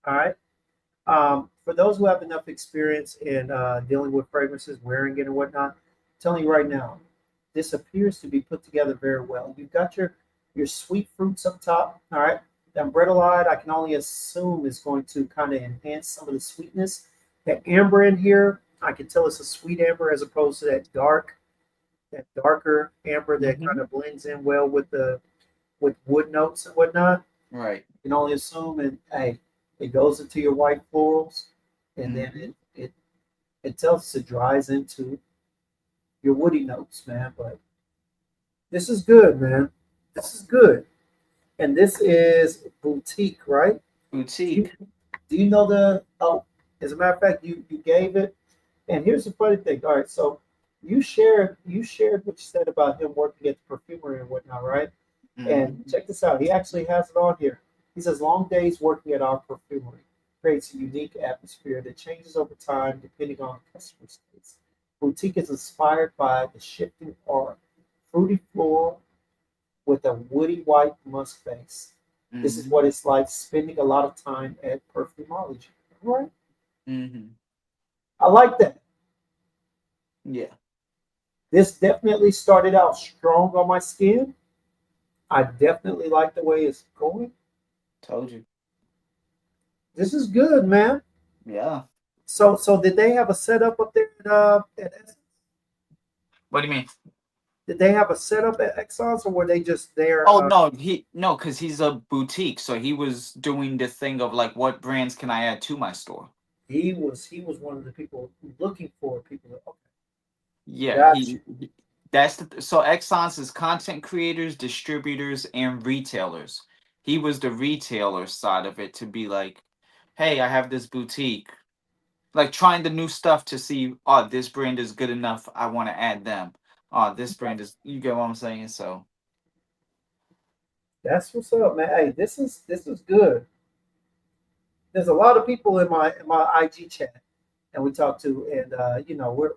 All right. For those who have enough experience in dealing with fragrances, wearing it and whatnot, I'm telling you right now, this appears to be put together very well. You've got your sweet fruits up top. All right. The umbrettalide, I can only assume is going to kind of enhance some of the sweetness. The amber in here, I can tell it's a sweet amber as opposed to that darker amber that kind Hmm. of blends in well with wood notes and whatnot. Right. You can only assume, and hey, it goes into your white florals, and then Hmm. it tells us it dries into your woody notes, man. But this is good, man. This is good, and this is boutique, right? Do you Boutique. do you know the? Oh, as a matter of fact, you gave it. And here's the funny thing. All right, so you shared what you said about him working at the perfumery and whatnot, right? And Hmm. check this out. He actually has it on here. He says, long days working at our perfumery creates a unique atmosphere that changes over time depending on the customer's taste. Boutique is inspired by the shifting aura, fruity floral with a woody white musk base. This is Hmm. what it's like spending a lot of time at Perfumology. All right. Hmm. I like that. Yeah. This definitely started out strong on my skin. I definitely like the way it's going. Told you. This is good, man. Yeah. So did they have a setup up there at Essence? What do you mean? Did they have a setup at Exxon's or were they just there? Oh no, because he's a boutique, so he was doing the thing of like, what brands can I add to my store? He was one of the people looking for people. Okay, Yeah, got you. that's so Exxon's is content creators, distributors, and retailers. He was the retailer side of it to be like, hey, I have this boutique, like trying the new stuff to see, oh, this brand is good enough, I want to add them. Oh, this brand is, you get what I'm saying? So That's what's up, man. Hey, this is good. There's a lot of people in my IG chat and we talk to, and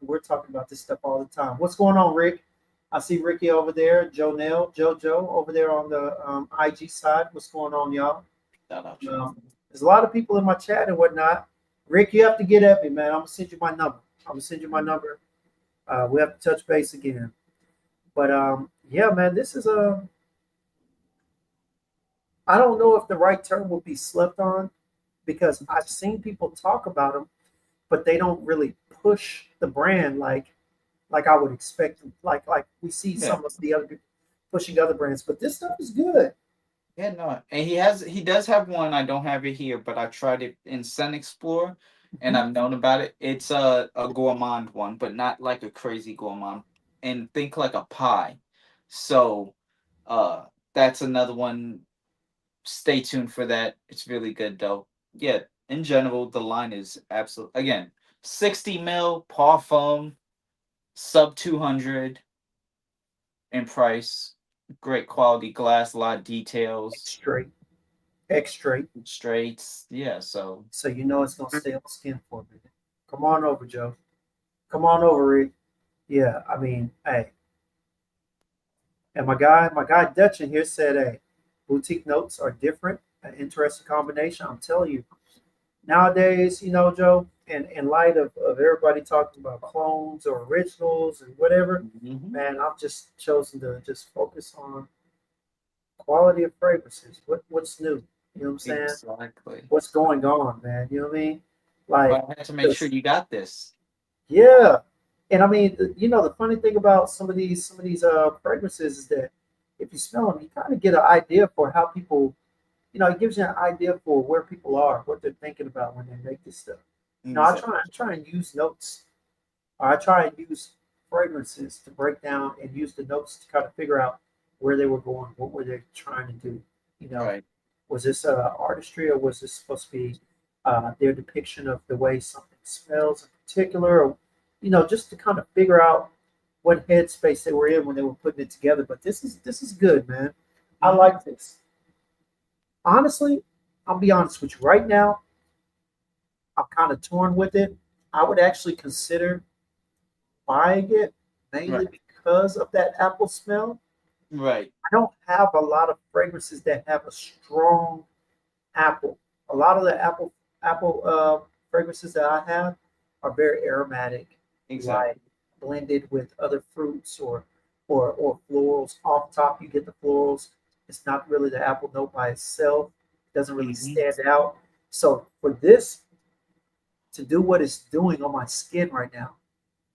we're talking about this stuff all the time. What's going on, Rick? I see Ricky over there, Jonelle, JoJo over there on the IG side. What's going on, y'all? shout out, y'all. There's a lot of people in my chat and whatnot. Rick, you have to get at me, man. I'm gonna send you my number. I'm gonna send you my number. We have to touch base again. But yeah, man, this is a. I don't know if the right term would be slept on because I've seen people talk about them, but they don't really push the brand like I would expect. Like we see Yeah. some of the other people pushing other brands, but this stuff is good. Yeah, no, and he does have one. I don't have it here, but I tried it in Sun Explorer, and Mhm. I've known about it. It's a gourmand one, but not like a crazy gourmand. And think like a pie. So, uh, that's another one. Stay tuned for that. It's really good though. Yeah, in general, the line is absolute. Again, 60 ml parfum, sub 200 in price. Great quality glass, a lot of details, Straight, X straight. straights. Yeah, so So you know it's gonna stay on skin for a minute. Come on over, Joe. Come on over, Rick. Yeah, I mean, hey, and my guy Dutch in here said, hey, Boutique notes are different, an interesting combination. I'm telling you, nowadays, Joe, and in light of everybody talking about clones or originals and whatever, Hmm. man, I've just chosen to just focus on quality of fragrances. What's new? You know what I'm saying? Exactly. What's going on, man? You know what I mean? Like, But I had to make sure because you got this. yeah, and I mean, the funny thing about some of these fragrances is that if you smell them, you kind of get an idea for how people. It gives you an idea for where people are, what they're thinking about when they make this stuff. Exactly. I try and use notes, or I try and use fragrances to break down and use the notes to kind of figure out where they were going, what were they trying to do. You know, Right. was this artistry, or was this supposed to be their depiction of the way something smells in particular, or just to kind of figure out what headspace they were in when they were putting it together. But this is good, man. I Hmm. like this. Honestly, I'll be honest with you. Right now, I'm kind of torn with it. I would actually consider buying it mainly Right. because of that apple smell. Right. I don't have a lot of fragrances that have a strong apple. A lot of the apple fragrances that I have are very aromatic, Exactly. like blended with other fruits or florals. Off top, you get the florals. It's not really the apple note by itself. It doesn't really Hmm. stand out. So for this to do what it's doing on my skin right now,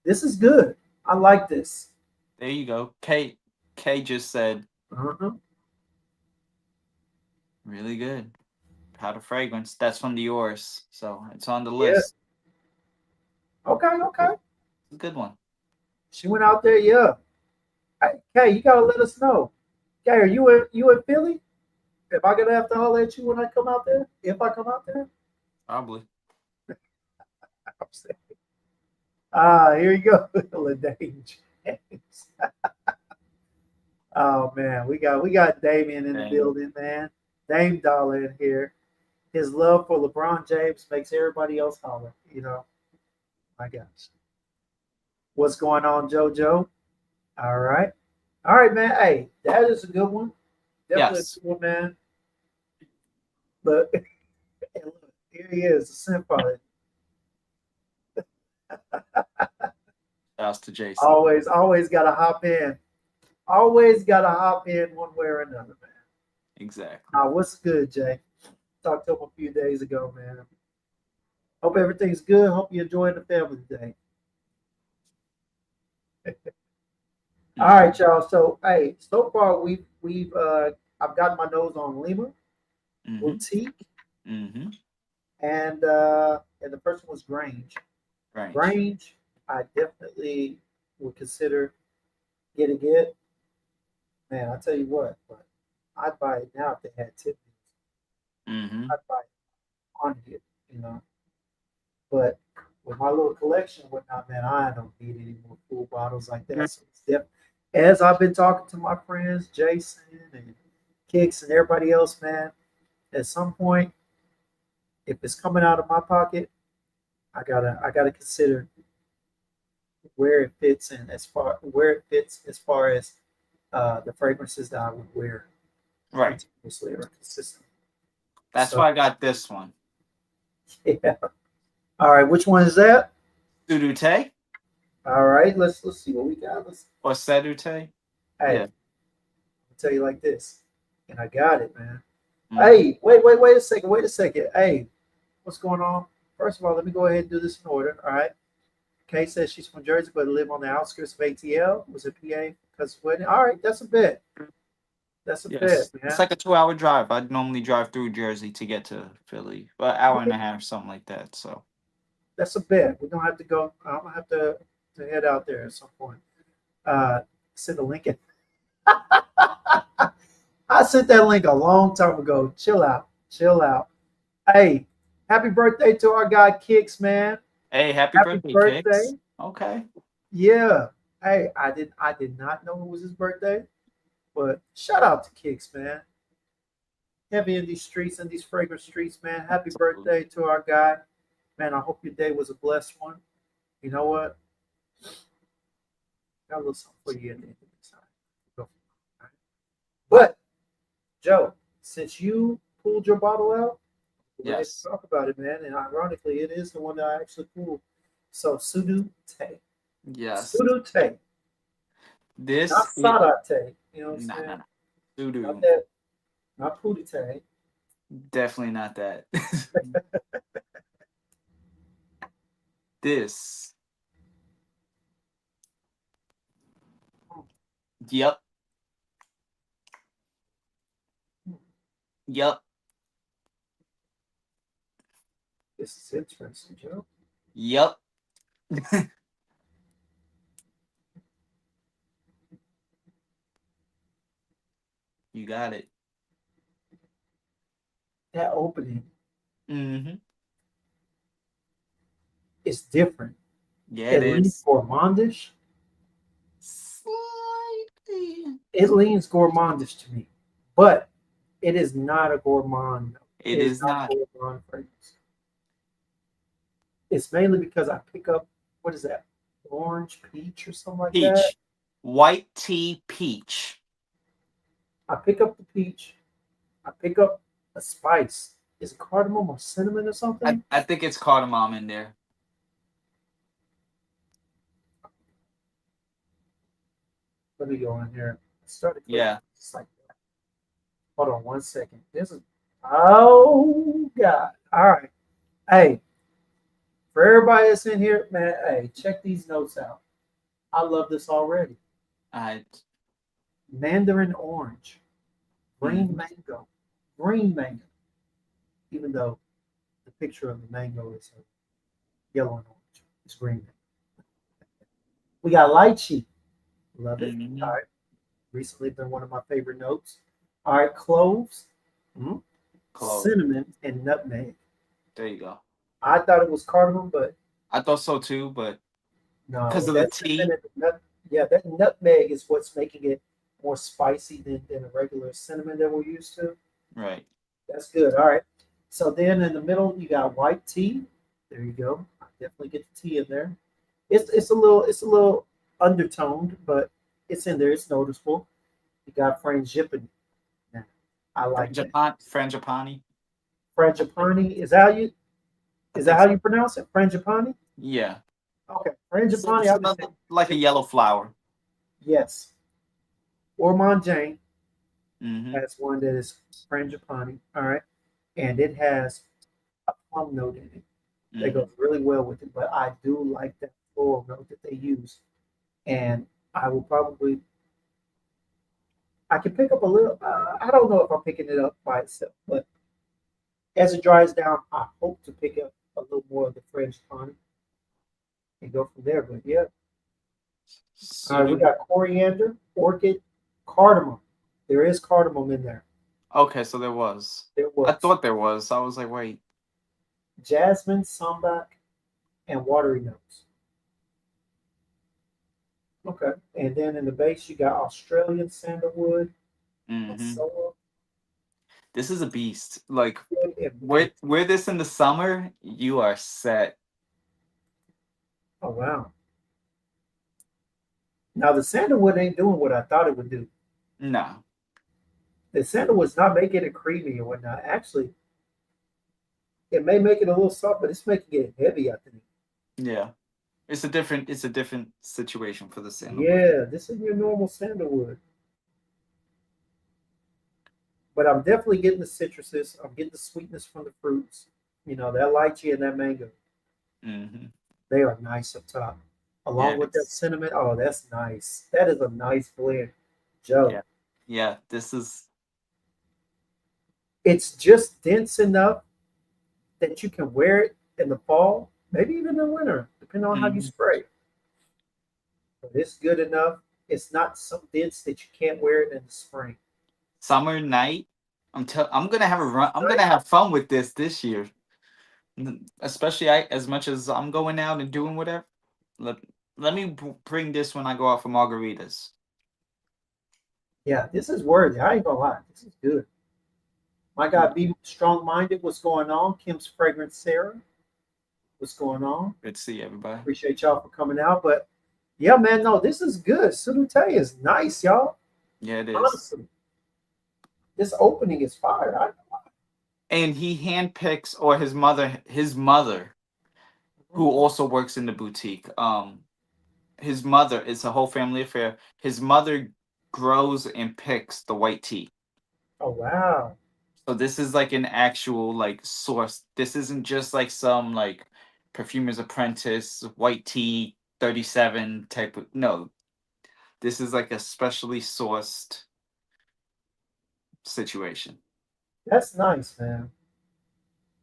this is good. I like this. There you go. Kate just said Uh-huh. really good. Powder fragrance. That's from yours. So it's on the Yeah. list. Okay. Okay. It's a good one. She went out there. Yeah. Hey, Kay, you gotta let us know. Kay, are you in Philly? Am I gonna have to holler at you when I come out there? If I come out there? Probably. I'm saying. Ah, here you go, Ladaine James. Oh man, we got Damien in the And building, man. Dame Dollar in here. His love for LeBron James makes everybody else holler. My gosh. What's going on, JoJo? All right, man. Hey, that is a good one. Definitely a yes. good one, man. But hey, look, here he is, the simp father. Shouts to Jason. Always gotta hop in. Always gotta hop in one way or another, man. Exactly. What's good, Jay? Talked to him a few days ago, man. Hope everything's good. Hope you enjoying the family today. All right, Hmm. y'all. So, hey, so far we've I've gotten my nose on Lima, Hmm. Boutique, Hmm. and the first one was Grange. Range. Grange, I definitely would consider getting it. Man, I tell you what, but I'd buy it now if they had Tiffany's. Hmm. I'd buy it on it, you know. But with my little collection and whatnot, man, I don't need any more full bottles like that. So it's as I've been talking to my friends, Jason and Kicks and everybody else, man, at some point, if it's coming out of my pocket, I gotta consider where it fits in as far where it fits as far as the fragrances that I would wear Right. continuously or consistently. That's So why I got this one. yeah. All right, which one is that? Sudute All right, let's see what we got. or Sedute. Hey, Yeah. I'll tell you like this, and I got it, man. Hmm. Hey, wait a second, wait a second. Hey, what's going on? First of all, let me go ahead and do this in order. All right. Kay says she's from Jersey, but live on the outskirts of ATL. Was it PA? Because wedding. All right, that's a bit. That's a bit, Yes. It's man. like a 2 hour drive. I'd normally drive through Jersey to get to Philly, but hour and Okay, a half, something like that. So that's a bit. We're gonna have to go. I'm gonna have to head out there at some point. Uh, send a link. I sent that link a long time ago. Chill out. Chill out. Hey, happy birthday to our guy Kicks, man. hey, happy Happy birthday, birthday. Kicks. Okay. Yeah. Hey, I did not know it was his birthday, but shout out to Kicks, man. Heavy in these streets, in these fragrant streets, man. Happy birthday to our guy. Man, I hope your day was a blessed one. You know what? Got a little something for you at the end of this time. Go. All right. But, Joe, since you pulled your bottle out, go ahead Yes. and talk about it, man. And ironically, it is the one that I actually pulled. So Sudu Te. Yes. Sudu Te. Not This it Sada Te. You know what I'm nah nah saying? nah. Not Voodoo. that, not Pootie Te. Definitely not that. This. Yep. Yep. This is interesting, Joe. Yep. You got it. That opening Mm-hmm. is different. Yeah, it It leans is. gourmandish. Slightly. It leans gourmandish to me, but it is not a gourmand. It It is is not not. a gourmand fragrance. It's mainly because I pick up, what is that, orange peach or something like that. Peach. White tea peach. I pick up the peach. I pick up a spice. Is it cardamom or cinnamon or something? I think it's cardamom in there. Let me go in here. Start to click Yeah. just like that. Hold on 1 second. This is, oh God. All right. Hey, for everybody that's in here, man, hey, check these notes out. I love this already. I Mandarin orange, green mhm. mango, green mango, even though the picture of the mango is yellow and orange. It's green. We got lychee. Love it. All Mhm. right. Recently been one of my favorite notes. All right. Cloves, mhm, Close. cinnamon, and nutmeg. There you go. I thought it was cardamom, but I thought so too, but because no, of the that cinnamon tea. and the nut, yeah, that nutmeg is what's making it more spicy than a regular cinnamon that we're used to. Right. That's good. All right. So then in the middle you got white tea. There you go. I definitely get the tea in there. It's a little undertoned, but it's in there. It's noticeable. You got frangipani. Now, I like that. Frangipani. I think Frangipani I is that think how so. you pronounce it? Frangipani? Yeah. Okay. So Frangipani, it's I would say another like a yellow flower. yes. Ormond Jane Mm-hmm. has one that is frangipani. All right. And it has a plum note in it that Mm-hmm. goes really well with it. But I do like that floral note that they use. And I will probably I can pick up a little. I don't know if I'm picking it up by itself, but as it dries down, I hope to pick up a little more of the French tonic and go from there. But yeah, all right, we Sudo. got coriander, orchid, cardamom. There is cardamom in there. Okay, so there was. There I was thought there was. I was like, wait. jasmine, sambac, and watery notes. Okay, and then in the base you got Australian sandalwood and Mm-hmm. so This is a beast. Like, on. And wear this in the summer, you are set. oh wow! Now the sandalwood ain't doing what I thought it would do. No. The sandalwood's not making it creamy or whatnot. Actually, it may make it a little soft, but it's making it heavy, I think. Yeah. It's a different situation for the sandalwood. Yeah, this is your normal sandalwood. But I'm definitely getting the citruses. I'm getting the sweetness from the fruits. You know, that lychee and that mango. Mm-hmm. They are nice up top. Yeah, Along it with that is. cinnamon. Oh, that's nice. That is a nice blend. Joe. Yeah. Yeah. This is It's just dense enough that you can wear it in the fall, maybe even in the winter, depending on how you mhm. spray. But it's good enough. It's not so dense that you can't wear it in the spring. Summer night. I'm gonna have a run. I'm Right? gonna have fun with this year. Especially as much as I'm going out and doing whatever. Let let me bring this when I go out for margaritas. Yeah, this is worthy. I ain't gonna lie. This is good. My God, be strong minded. What's going on? Kim's Fragrance Sarah. What's going on? Good to see everybody. Appreciate y'all for coming out. But yeah, man, no, this is good. Salute is nice, y'all. Yeah, it is. Honestly, this opening is fire. And he handpicks, or his mother, who also works in the boutique. His mother, it's a whole family affair. His mother grows and picks the white tea. Oh wow. So this is like an actual like source. This isn't just like some like perfumer's apprentice white tea 37 type of, no. This is like a specially sourced situation. That's nice, man.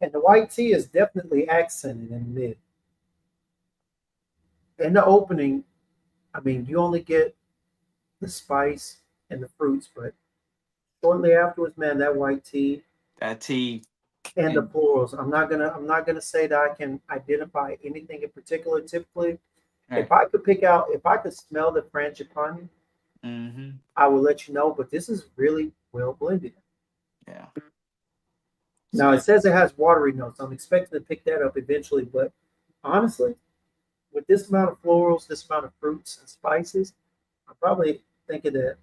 And the white tea is definitely accented in mid. In the opening, I mean, you only get the spice and the fruits, but shortly afterwards, man, that white tea That tea and the and florals. I'm not gonna say that I can identify anything in particular. Typically, right. if I could smell the frangipani, Mm-hmm. I will let you know. But this is really well blended. Yeah. So Now it says it has watery notes. I'm expecting to pick that up eventually, but honestly, with this amount of florals, this amount of fruits and spices, I'm probably thinking that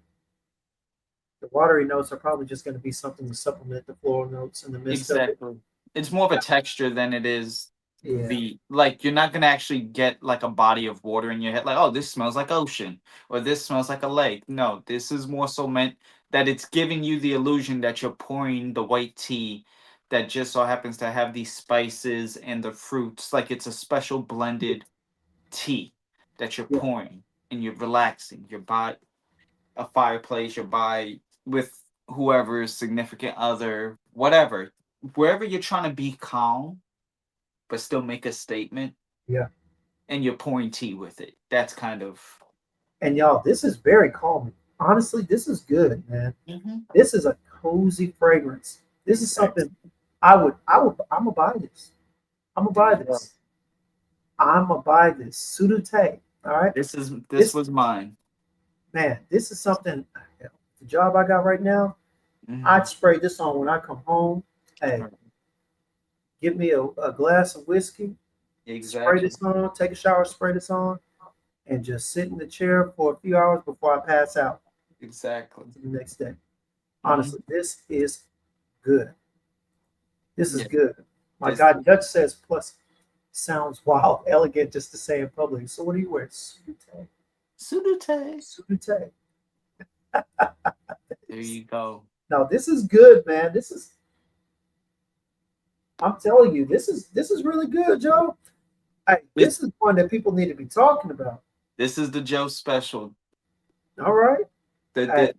the watery notes are probably just going to be something to supplement the floral notes in the midst of it. exactly. It's more of a texture than it is Yeah, the, like, you're not gonna actually get like a body of water in your head, like, oh, this smells like ocean, or this smells like a lake. No, this is more so meant that it's giving you the illusion that you're pouring the white tea that just so happens to have these spices and the fruits. Like it's a special blended tea that you're yeah, pouring, and you're relaxing. You're by a fireplace, you're by with whoever's significant other, whatever. Wherever you're trying to be calm but still make a statement, yeah. and you're pouring tea with it. That's kind of And y'all, this is very calming. Honestly, this is good, man. hmm This is a cozy fragrance. This is exactly. something I'm gonna buy this. I'm gonna There buy you go. this. I'm gonna buy this. Sudute. All right. This This was mine. man, this is something. The job I got right now, I'd hmm spray this on when I come home. Hey, give me a glass of whiskey, spray Exactly. this on, take a shower, spray this on, and just sit in the chair for a few hours before I pass out Exactly. to the next day. hmm Honestly, this is good. This is Yeah. good. My This God, Dutch says plus sounds wild, elegant just to say in public. So what do you wear? Sudute. Sudute. Sudute. There you go. Now this is good, man. This is I'm telling you, this is really good, Joe. Hey, This this is one that people need to be talking about. this is the Joe special. All right. Hey,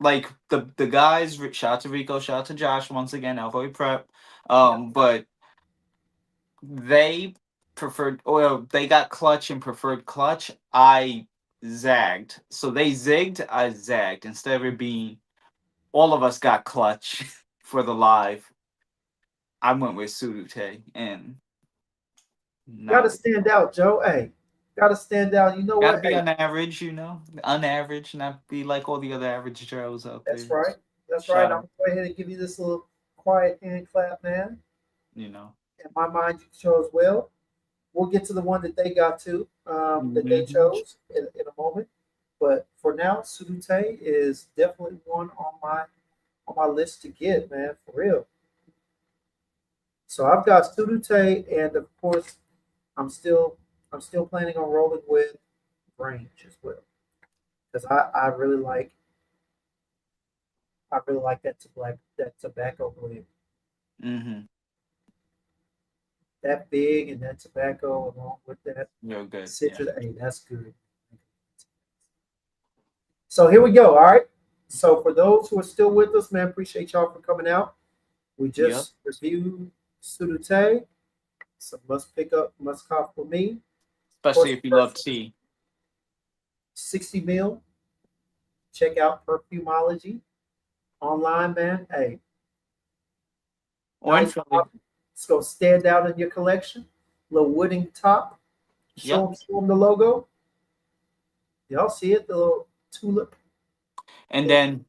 Like the guys. Shout out to Rico. Shout out to Josh once again. Alvoy Prep. yeah, But they preferred, or they got clutch and preferred clutch. I zagged. So they zigged, I zagged. Instead of it being all of us got clutch for the live, I went with Surute, and gotta no. stand out, Joe. Hey, gotta stand out. You know Gotta what? be Hey, on average, unaverage, not be like all the other average Joes out that's there. right. That's right. Shout I'm out, gonna go ahead and give you this little quiet hand clap, man. you know. In my mind, you chose well. We'll get to the one that they got to, that they hmm chose in a moment. But for now, Surute is definitely one on my list to get, man, for real. So I've got Surute, and of course, I'm still I'm still planning on rolling with Range as well because I really like that tobacco blend, hmm that big and that tobacco along with that You're good. Yeah. citrus. Hey, that's good. So here we go. All right. So for those who are still with us, man, appreciate y'all for coming out. We Yep. just reviewed Sudute. So must pick up, must cop for me. Of Especially course, if you love perfume, tea. 60 mil. Check out Perfumology online, man. Hey, Or in nice Philly. bottle. It's gonna stand out in your collection. Little wooden top. Yep. Show them the logo. Y'all see it? The little tulip. And Little then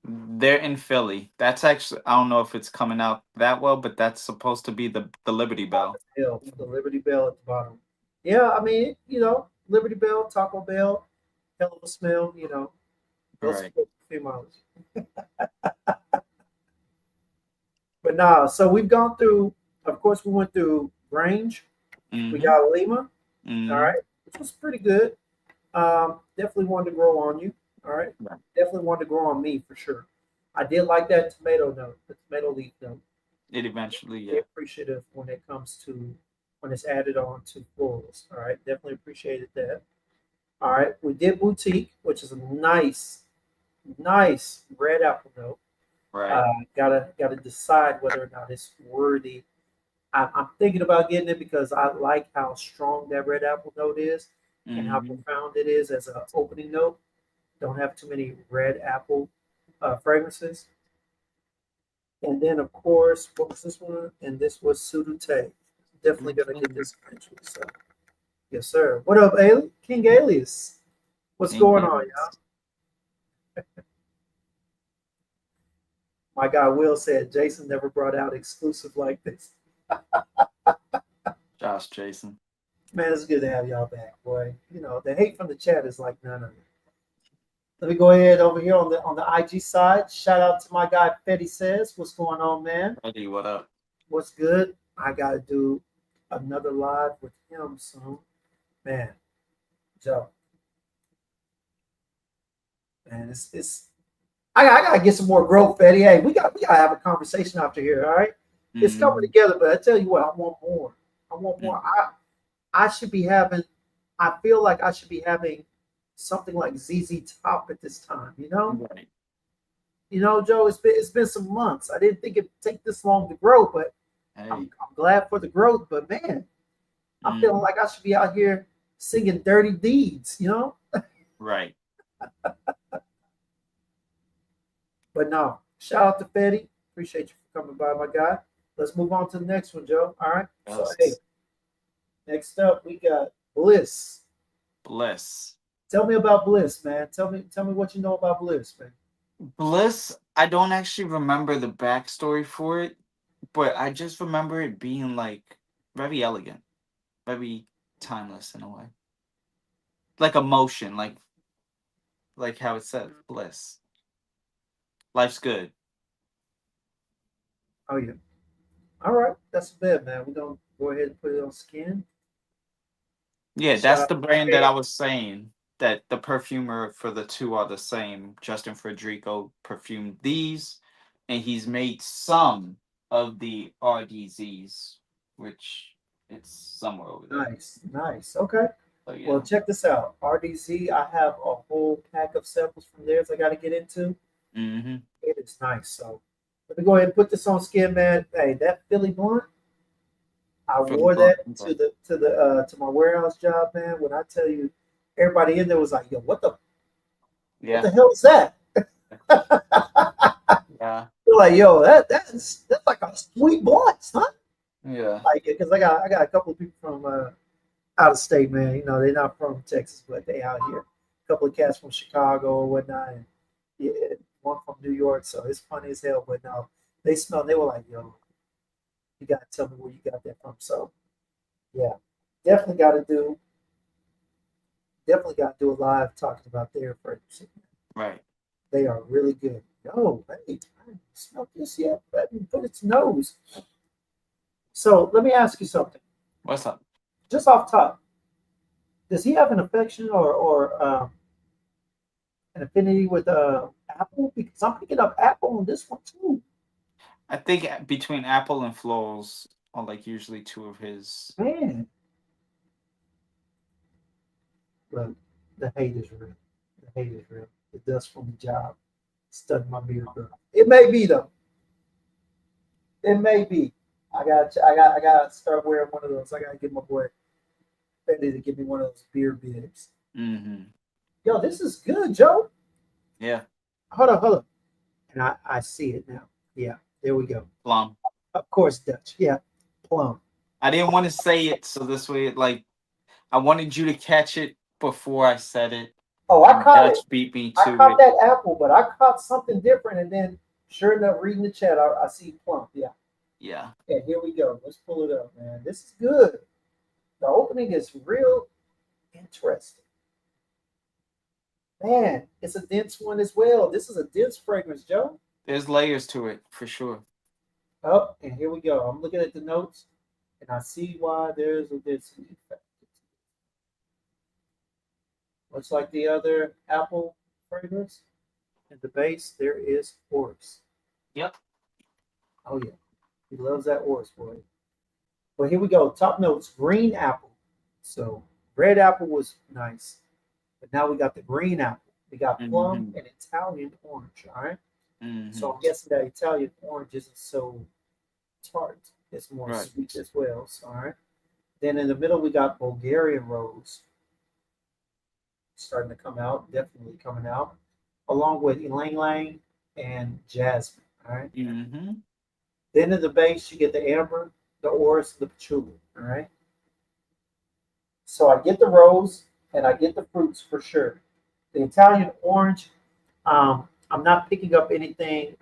they're in Philly. That's actually, I don't know if it's coming out that well, but that's supposed to be the Liberty Bell. Bell, the Liberty Bell at the bottom. Yeah, I mean, Liberty Bell, Taco Bell, hell of a smell. Go Right. support Perfumology. But nah, so we've gone through, of course, we went through Grange. We Mm-hmm. got Lima, all Mm-hmm. right, which was pretty good. Definitely wanted to grow on you, all right. Right. Definitely wanted to grow on me for sure. I did like that tomato note, the tomato leaf note. It eventually, Really yeah. appreciative when it comes to when it's added on to florals. All right, definitely appreciated that. All right, we did boutique, which is a nice red apple note. Right. Gotta decide whether or not it's worthy. I'm thinking about getting it because I like how strong that red apple note is and how Mm-hmm. profound it is as an opening note. Don't have too many red apple fragrances. And then, of course, what was this one? And this was Sudute. Definitely gonna get this eventually. So, yes, sir. What up, King Alias? What's King going on, James. y'all? My guy Will said Jason never brought out exclusive like this. Josh Jason. Man, it's good to have y'all back, boy. You know, the hate from the chat is like none of it. Let me go ahead over here on the IG side. Shout out to my guy Fetty Says. What's going on, man? Eddie, what up? What's good? I gotta do another live with him soon. Man, Joe, man, it's I gotta get some more growth, Fetty. Hey, we gotta have a conversation after here, all right? It's coming Mm-hmm. together, but I tell you what, I want more. I want more. I should be having I feel like I should be having something like ZZ Top at this time, you know? Right. You know, Joe, it's been some months. I didn't think it'd take this long to grow, but Hey. I'm glad for the growth. But man, I'm feeling Mm-hmm. like I should be out here singing dirty deeds, you know? Right. But no, shout out to Fetty. Appreciate you for coming by, my guy. Let's move on to the next one, Joe. All right. So hey, Yes. next up we got Bliss. Bliss. Tell me about Bliss, man. Tell me what you know about Bliss, man. Bliss, I don't actually remember the backstory for it, but I just remember it being like very elegant, very timeless in a way. Like emotion, like how it said, bliss. Life's good. Oh yeah. All right, that's a bit, man. We're gonna go ahead and put it on skin. Yeah, Shout that's out the to brand that I Ed. was saying that the perfumer for the two are the same. Justin Frederico perfumed these, and he's made some of the RDZs, which it's somewhere over there. Nice, nice. Okay. So Well, yeah. check this out. RDZ, I have a whole pack of samples from theirs I got to get into. Mm-hmm. It is nice. So let me go ahead and put this on skin, man. Hey, that Philly blunt, I Philly wore Blunt. that Okay. to my warehouse job, man. When I tell you, everybody in there was like, "Yo, what Yeah. the hell is that?" Yeah. They're like, "Yo, that's like a sweet blunt, huh?" Yeah. Like, because I got a couple of people from out of state, man. You know, they're not from Texas, but they out here. A couple of cats from Chicago or whatnot, and yeah, one from New York. So it's funny as hell. But no, they smelled. They were like, "Yo, you gotta tell me where you got that from." So yeah, definitely got to do. Definitely got to do a live talking about their fragrances. Right. They are really good. Yo, hey, I haven't smelled this yet. But I didn't put its nose. So let me ask you something. What's up? Just off top, does he have an affection or an affinity with Apple? Because I'm picking up Apple on this one too. I think between Apple and Florals are like usually two of his. Man, look, the hate is real. The hate is real. It does for me job. Studying my beard, bro. It may be though. It may be. I got to start wearing one of those. I got to get my boy Fendi to give me one of those beard bibs. Mm-hmm. Yo, this is good, Joe. Yeah. Hold up. And I see it now. Yeah, there we go. Plum. Of course, Dutch. Yeah, plum. I didn't want to say it, so this way, like, I wanted you to catch it before I said it, Oh, I and caught it. Dutch beat me I to caught it. that apple, but I caught something different. And then, sure enough, reading the chat, I see plum. Yeah. Yeah. Yeah, here we go. Let's pull it up, man. This is good. The opening is real interesting. Man, it's a dense one as well. This is a dense fragrance, Joe. There's layers to it for sure. Oh, and here we go. I'm looking at the notes, and I see why there's an effect. Looks like the other apple fragrance. In the base, there is orris. Yep. Oh yeah, he loves that orris boy. But here we go. Top notes: green apple. So red apple was nice, but now we got the green apple. We got plum Mm-hmm. and Italian orange. All right. So Mm-hmm. I'm guessing that Italian orange isn't so tart. It's more Right. sweet as well. So, all right. Then in the middle we got Bulgarian rose starting to come out, definitely coming out, along with ylang ylang and jasmine. All right. Mm-hmm. Then in the base you get the amber, the orris, and the patchouli. All right. So I get the rose and I get the fruits for sure. The Italian orange, I'm not picking up anything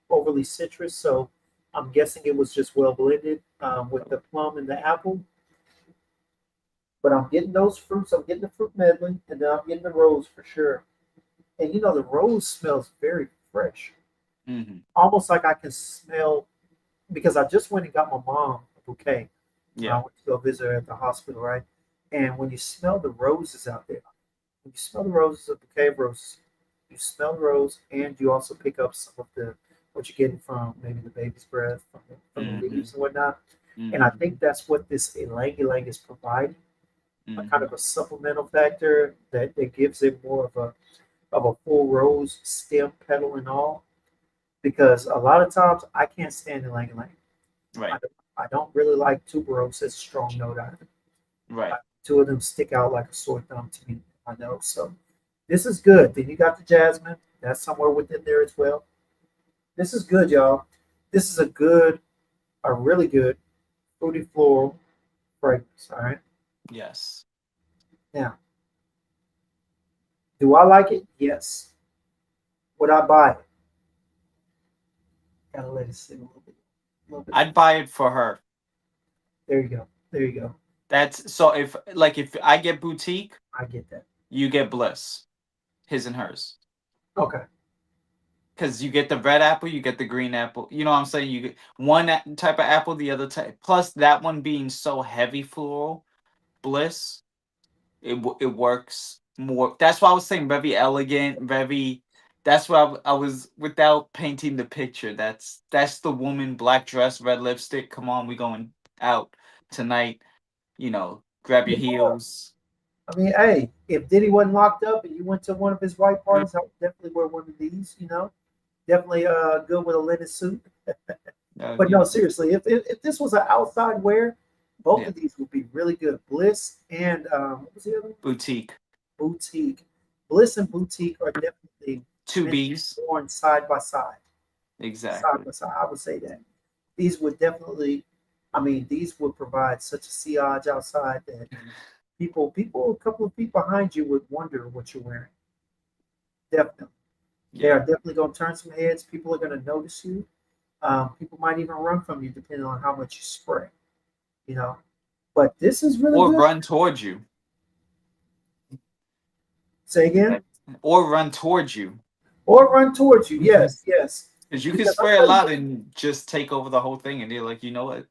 overly citrus, so I'm guessing it was just well blended with the plum and the apple. But I'm getting those fruits. I'm getting the fruit medley, and then I'm getting the rose for sure. And the rose smells very fresh, Mm-hmm. almost like I can smell because I just went and got my mom a bouquet when I Yeah. went to go visit her at the hospital, right? And when you smell the roses out there, when you smell the roses, a bouquet of roses, you smell the rose, and you also pick up some of the what you're getting from maybe the baby's breath, from the Mm-hmm. leaves and whatnot. And I think Mm-hmm. that's what this ylang ylang is providing, a kind Mm-hmm. of a supplemental factor that gives it more of a full rose stem, petal, and all. Because a lot of times I can't stand ylang ylang. I, Right. I don't really like tuberose as a strong note either. Right. Two of them stick out like a sore thumb to me. I know. So this is good. Then you got the jasmine. That's somewhere within there as well. This is good, y'all. This is a really good fruity floral fragrance. All right. Yes. Now, do I like it? Yes. Would I buy it? Gotta let it sit a little bit. A little bit. I'd buy it for her. There you go. There you go. That's so if I get boutique, I get that. you get bliss, his and hers. Okay. Because you get the red apple, you get the green apple. You know what I'm saying? You get one type of apple, the other type. Plus that one being so heavy floral, bliss, it works more. That's why I was saying very elegant, very. That's why I was without painting the picture. That's the woman, black dress, red lipstick. Come on, we going out tonight. Grab your Yeah. heels. I mean, hey, if Diddy wasn't locked up and you went to one of his white parties, I would definitely wear one of these. Definitely good with a linen suit. Uh, But you no, know, seriously, if this was an outside wear, both yeah, of these would be really good. Bliss and what was the other one? boutique, Boutique. Bliss and boutique are definitely two meant to be B's worn side by side. Side exactly. by side, I would say that these would definitely. I mean, these would provide such a sillage outside that a couple of feet behind you would wonder what you're wearing. Definitely, they Yeah. are definitely going to turn some heads. People are going to notice you. People might even run from you depending on how much you spray. You know, but this is really Or good. run towards you. Say again, That- Or run towards you. or run towards you. Yes, yes. Because you can Because I spray a tell you lot what, and just take over the whole thing, and they're like, you know what?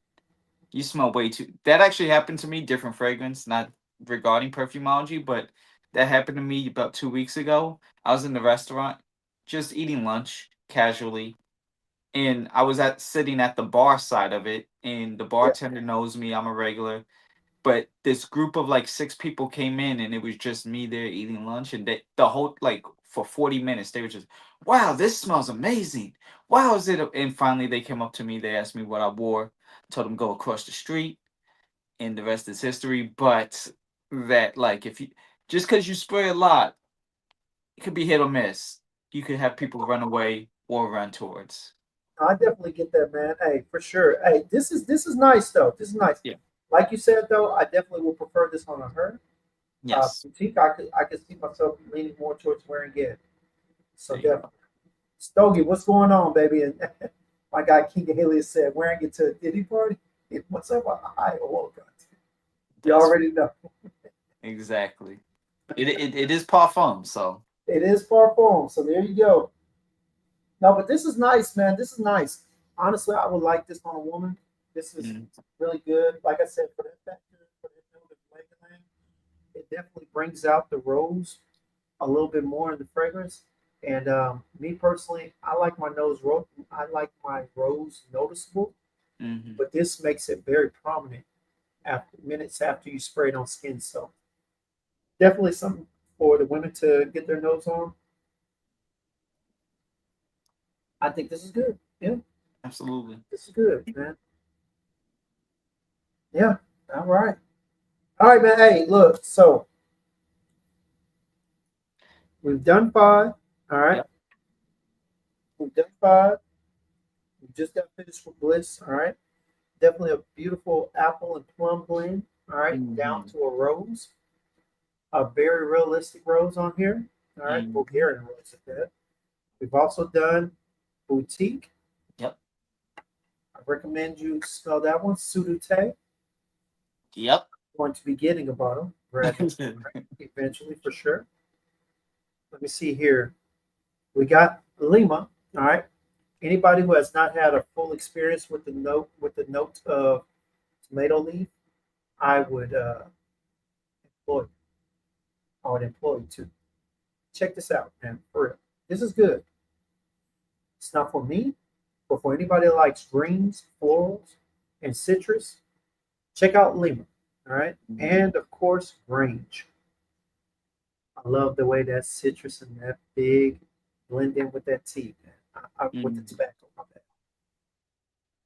You smell way too. That actually happened to me. Different fragrance, not regarding perfumology, but that happened to me about 2 weeks ago. I was in the restaurant, just eating lunch casually, and I was at sitting at the bar side of it, and the yeah, bartender knows me. I'm a regular, but this group of like six people came in, and it was just me there eating lunch, and the whole like for 40 minutes they were just, wow, this smells amazing. Wow, is it? And finally they came up to me. They asked me what I wore. Told them go across the street, and the rest is history. But that like if you just because you spray a lot, it could be hit or miss. You could have people run away or run towards. I definitely get that, man. Hey, for sure. Hey, this is nice though. This is nice. Yeah. Like you said though, I definitely will prefer this on a her. Yes. Boutique, I could see myself leaning more towards wearing it. So There you definitely. go. Stogie, what's going on, baby? And my guy King Haley said, wearing it to a Diddy party. What's up? I oil content. You That's already know. exactly. It is parfum, so It is far from. So there you go. No, but this is nice, man. This is nice. Honestly, I would like this on a woman. This is Mm, really good. Like I said, for that factor, for that note of Legoland, it definitely brings out the rose a little bit more in the fragrance. And me personally, I like my I like my rose noticeable, mhm. but this makes it very prominent after minutes after you spray it on skin. So definitely something for the women to get their nose on. I think this is good. Yeah, Absolutely. this is good, man. Yeah. All right. All right, man. Hey, look. So we've done five. All right. Yep. We've done five. We just got finished with Bliss. All right. Definitely a beautiful apple and plum blend. All right. Down Mhm. to a rose. A very realistic rose on here. All right. Mhm. Bulgarian rose at that. We've also done boutique. Yep. I recommend you smell that one. Sudute. Yep. Going to be getting a bottle gradually, right? Eventually, for sure. Let me see here. We got Lima. All right. Anybody who has not had a full experience with the note of tomato leaf, I would employ. I would employ you to check this out, man. For real, this is good. It's not for me, but for anybody that likes greens, florals, and citrus, check out Lima. All right, Mhm. and of course, Grange. I love the way that citrus and that big blend in with that tea, man. With the Mhm. tobacco, my bad.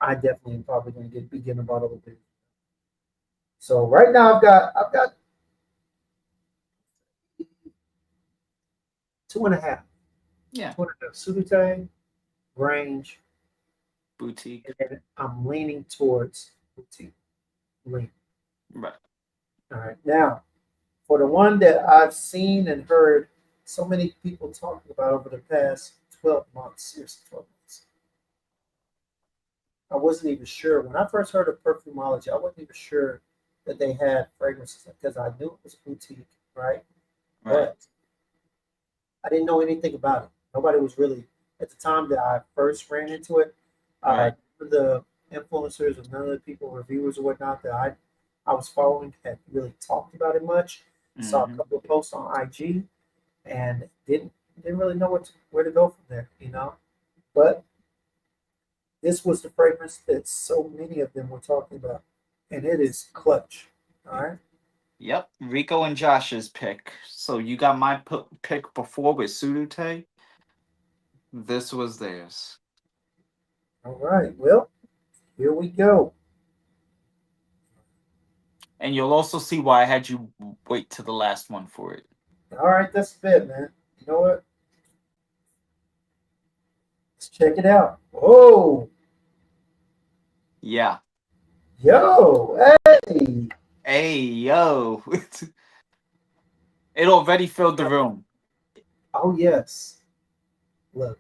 I definitely am probably going to be getting a bottle of it. So right now I've got 2.5, Yeah. 2.5 Sudute, Grange, Boutique. and then I'm leaning towards boutique. Lean. Right. All right. Now for the one that I've seen and heard so many people talking about over the past 12 months, seriously 12 months. I wasn't even sure. When I first heard of Perfumology, I wasn't even sure that they had fragrances because I knew it was boutique, right? Right. But I didn't know anything about it. Nobody was really, at the time that I first ran into it, Right. none of the influencers or none of the people, reviewers or whatnot that I was following had really talked about it much. Saw a Mhm. couple of posts on IG and didn't really know where to go from there, you know. But this was the fragrance that so many of them were talking about, and it is clutch. All right, Yep. Rico and Josh's pick. So you got my pick before with Sudute. This was theirs. all right. Well, here we go. And you'll also see why I had you wait to the last one for it. All right, that's a bit, man. You know what? Let's check it out. Oh, Yeah. yo, hey. Hey, yo. It already filled the room. Oh yes. Look,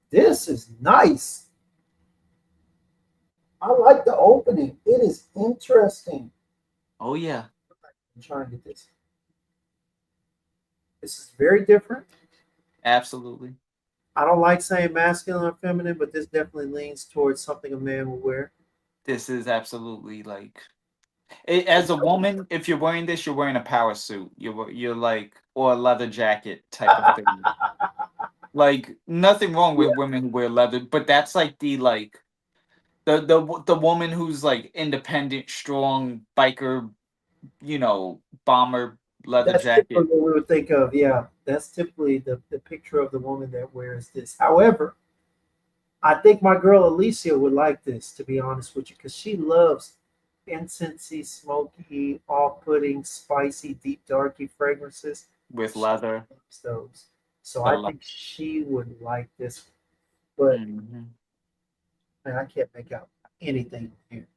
this is nice. I like the opening. It is interesting. Oh, yeah. I'm trying to get this. This is very different. Absolutely. I don't like saying masculine or feminine, but this definitely leans towards something a man will wear. This is absolutely like as a woman, if you're wearing this, you're wearing a power suit. You're like or a leather jacket type of thing. Like nothing wrong with Yeah, women who wear leather, but that's like the woman who's like independent, strong biker, bomber leather that's typically jacket what we would think of. Yeah, that's typically the picture of the woman that wears this. However, I think my girl Alicia would like this, to be honest with you, because she loves incensey, smoky, off-putting, spicy, deep, darky fragrances. with She leather. loves those. So The I le- think she would like this one. But Mhm. man, I can't make out anything here.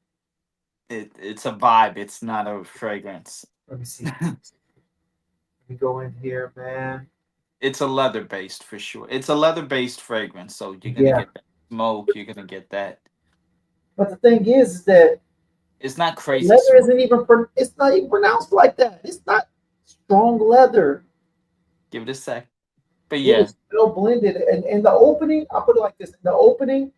It's a vibe. It's not a fragrance. Let me see. Let me go in here, man. It's a leather based for sure. It's a leather based fragrance, so you're gonna Yeah. get that smoke. You're gonna get that. But the thing is that It's not the crazy leather smoke. isn't even it's not even pronounced like that. It's not strong leather. Give it a sec. But It yeah, is well blended. And in the opening, I'll put it like this. In the opening,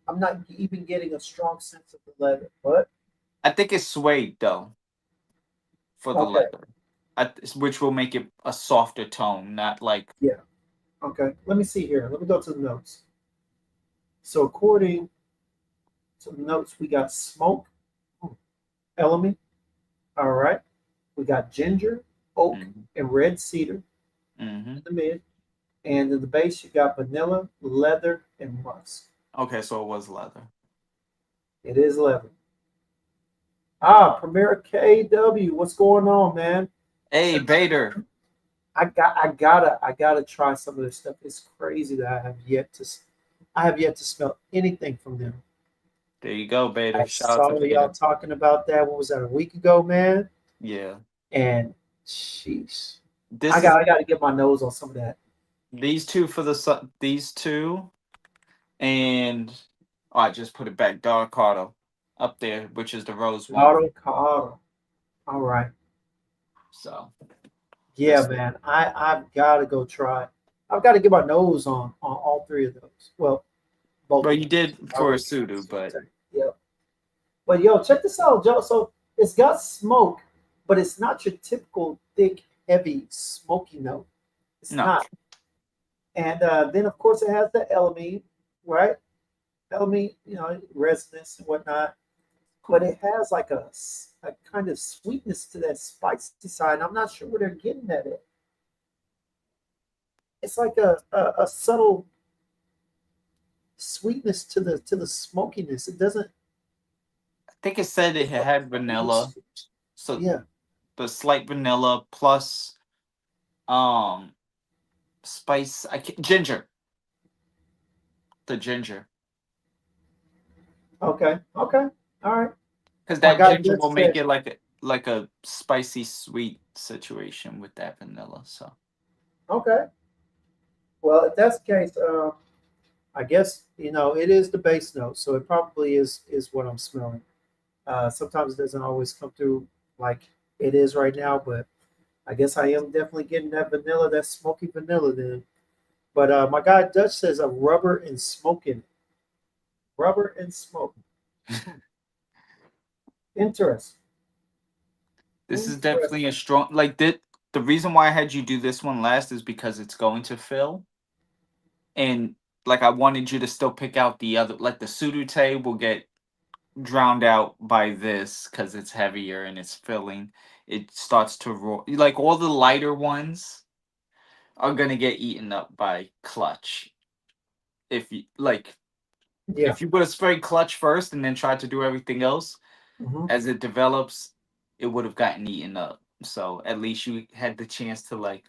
I'm not even getting a strong sense of the leather. But I think it's suede though for the okay, leather, which will make it a softer tone, not like. yeah, okay. Let me see here. Let me go to the notes. So according to the notes, we got smoke, element. All right. We got ginger, oak, Hmm. and red cedar Hmm. in the mid. And in the base, you got vanilla, leather, and musk. Okay, so it was leather. It is leather. Ah, Premier KW, what's going on, man? Hey, So Bader. I gotta try some of this stuff. It's crazy that I have yet to smell anything from them. There you go, Bader. I Shout out to saw y'all Bader. talking about that. What was that, a week ago, man? Yeah. And sheesh, This is I gotta get my nose on some of that these two for these two, and oh, I just put it back. Dark Cardo up there, which is the rose one. auto car. All right, So yeah, this, man. I've got to go try. I've got to get my nose on all three of those. Well, both well, of you them. did I for a already suitor, but yeah. But yo, check this out, Joe. So it's got smoke, but it's not your typical thick, heavy, smoky note. It's no. not. And then of course it has the element, right? Element, resonance and whatnot. But Cool. it has like a kind of sweetness to that spicy side. I'm not sure where they're getting that at. It's like a subtle sweetness to the smokiness. It doesn't. I think it said it had vanilla, so Yeah. the slight vanilla plus um spice. Ginger, the ginger, Okay. Okay. All right. because My that guy ginger just will make said, it like a spicy sweet situation with that vanilla. So okay. Well, if that's the case, I guess it is the bass note, so it probably is what I'm smelling. Sometimes it doesn't always come through like it is right now, but I guess I am definitely getting that vanilla, that smoky vanilla then. But my guy Dutch says a rubber and smoking, rubber and smoke. Hmm, interesting. this is definitely a Interesting. strong like that. The reason why I had you do this one last is because it's going to fill, and like I wanted you to still pick out the other, like the Sudute will get drowned out by this because it's heavier and it's filling. It starts to roll. Like all the lighter ones are gonna get eaten up by clutch. If you like, Yeah. if you would have sprayed clutch first and then tried to do everything else Hmm. as it develops, it would have gotten eaten up. So at least you had the chance to like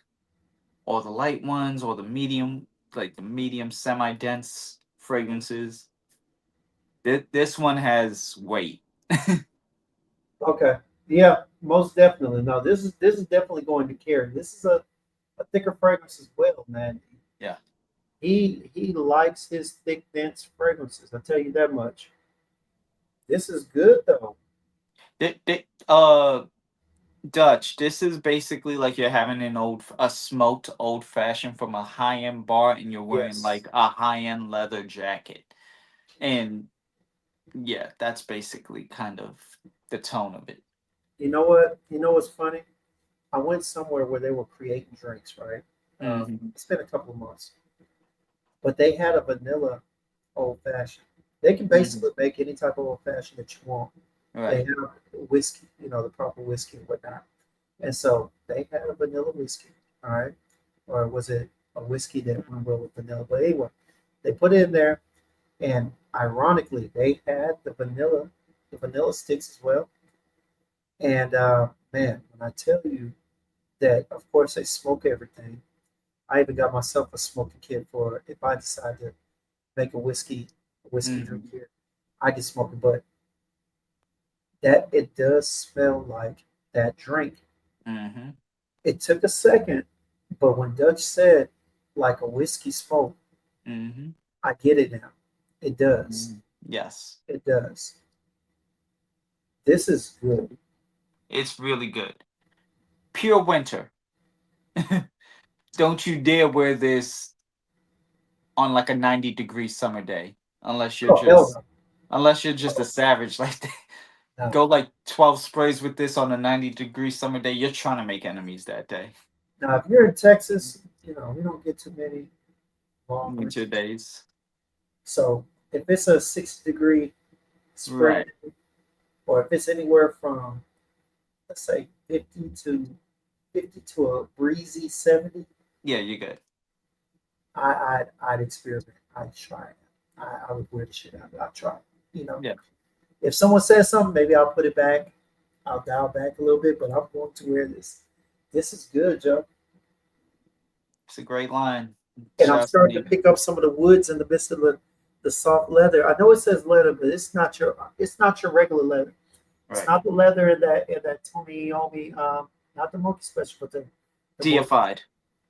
all the light ones or the medium, like the medium semi dense fragrances. This one has weight. Okay. Yeah. Most definitely. No, this is definitely going to carry. This is a thicker fragrance as well, man. Yeah. He likes his thick, dense fragrances. I tell you that much. This is good though. Dutch. This is basically like you're having a smoked old fashioned from a high end bar, and you're wearing Yes. like a high end leather jacket. And yeah, that's basically kind of the tone of it. You know what? You know what's funny? I went somewhere where they were creating drinks, right? Hmm. It's been a couple of months, but they had a vanilla old fashioned. They can Hmm. basically make any type of old fashioned that you want. They Right. have whiskey, the proper whiskey and whatnot. And so they had a vanilla whiskey, all right? Or was it a whiskey that went well with vanilla? But anyway, they put it in there, and ironically, they had the vanilla sticks as well. And man, when I tell you that, of course, they smoke everything. I even got myself a smoking kit for if I decide to make a whiskey drink Hmm. here, I can smoke it. But that it does smell like that drink. Hmm. It took a second, but when Dutch said like a whiskey smoke, Hmm. I get it now. It does. Yes, It does. This is good. it's really good. Pure winter. Don't you dare wear this on like a 90-degree summer day. unless you're Oh hell just unless you're just a savage like that. no. No. Go like 12 sprays with this on a 90-degree summer day. You're trying to make enemies that day. Now if you're in Texas, we don't get too many long Winter winters. days. So if it's a 60-degree spring, Right. or if it's anywhere from let's say 50 to a breezy 70, Yeah, you're good. I'd experiment. I'd try it. I would wear the shit out of it. I'd try it. Yeah. If someone says something, maybe I'll put it back. I'll dial back a little bit, but I'm going to wear this. This is good, Joe. It's a great line. And I'm Trust starting to me. pick up some of the woods in the midst of the soft leather. I know it says leather, but it's not your regular leather. It's Right. not the leather in that Tony Iommi, not the Monkey Special, but the more Deified.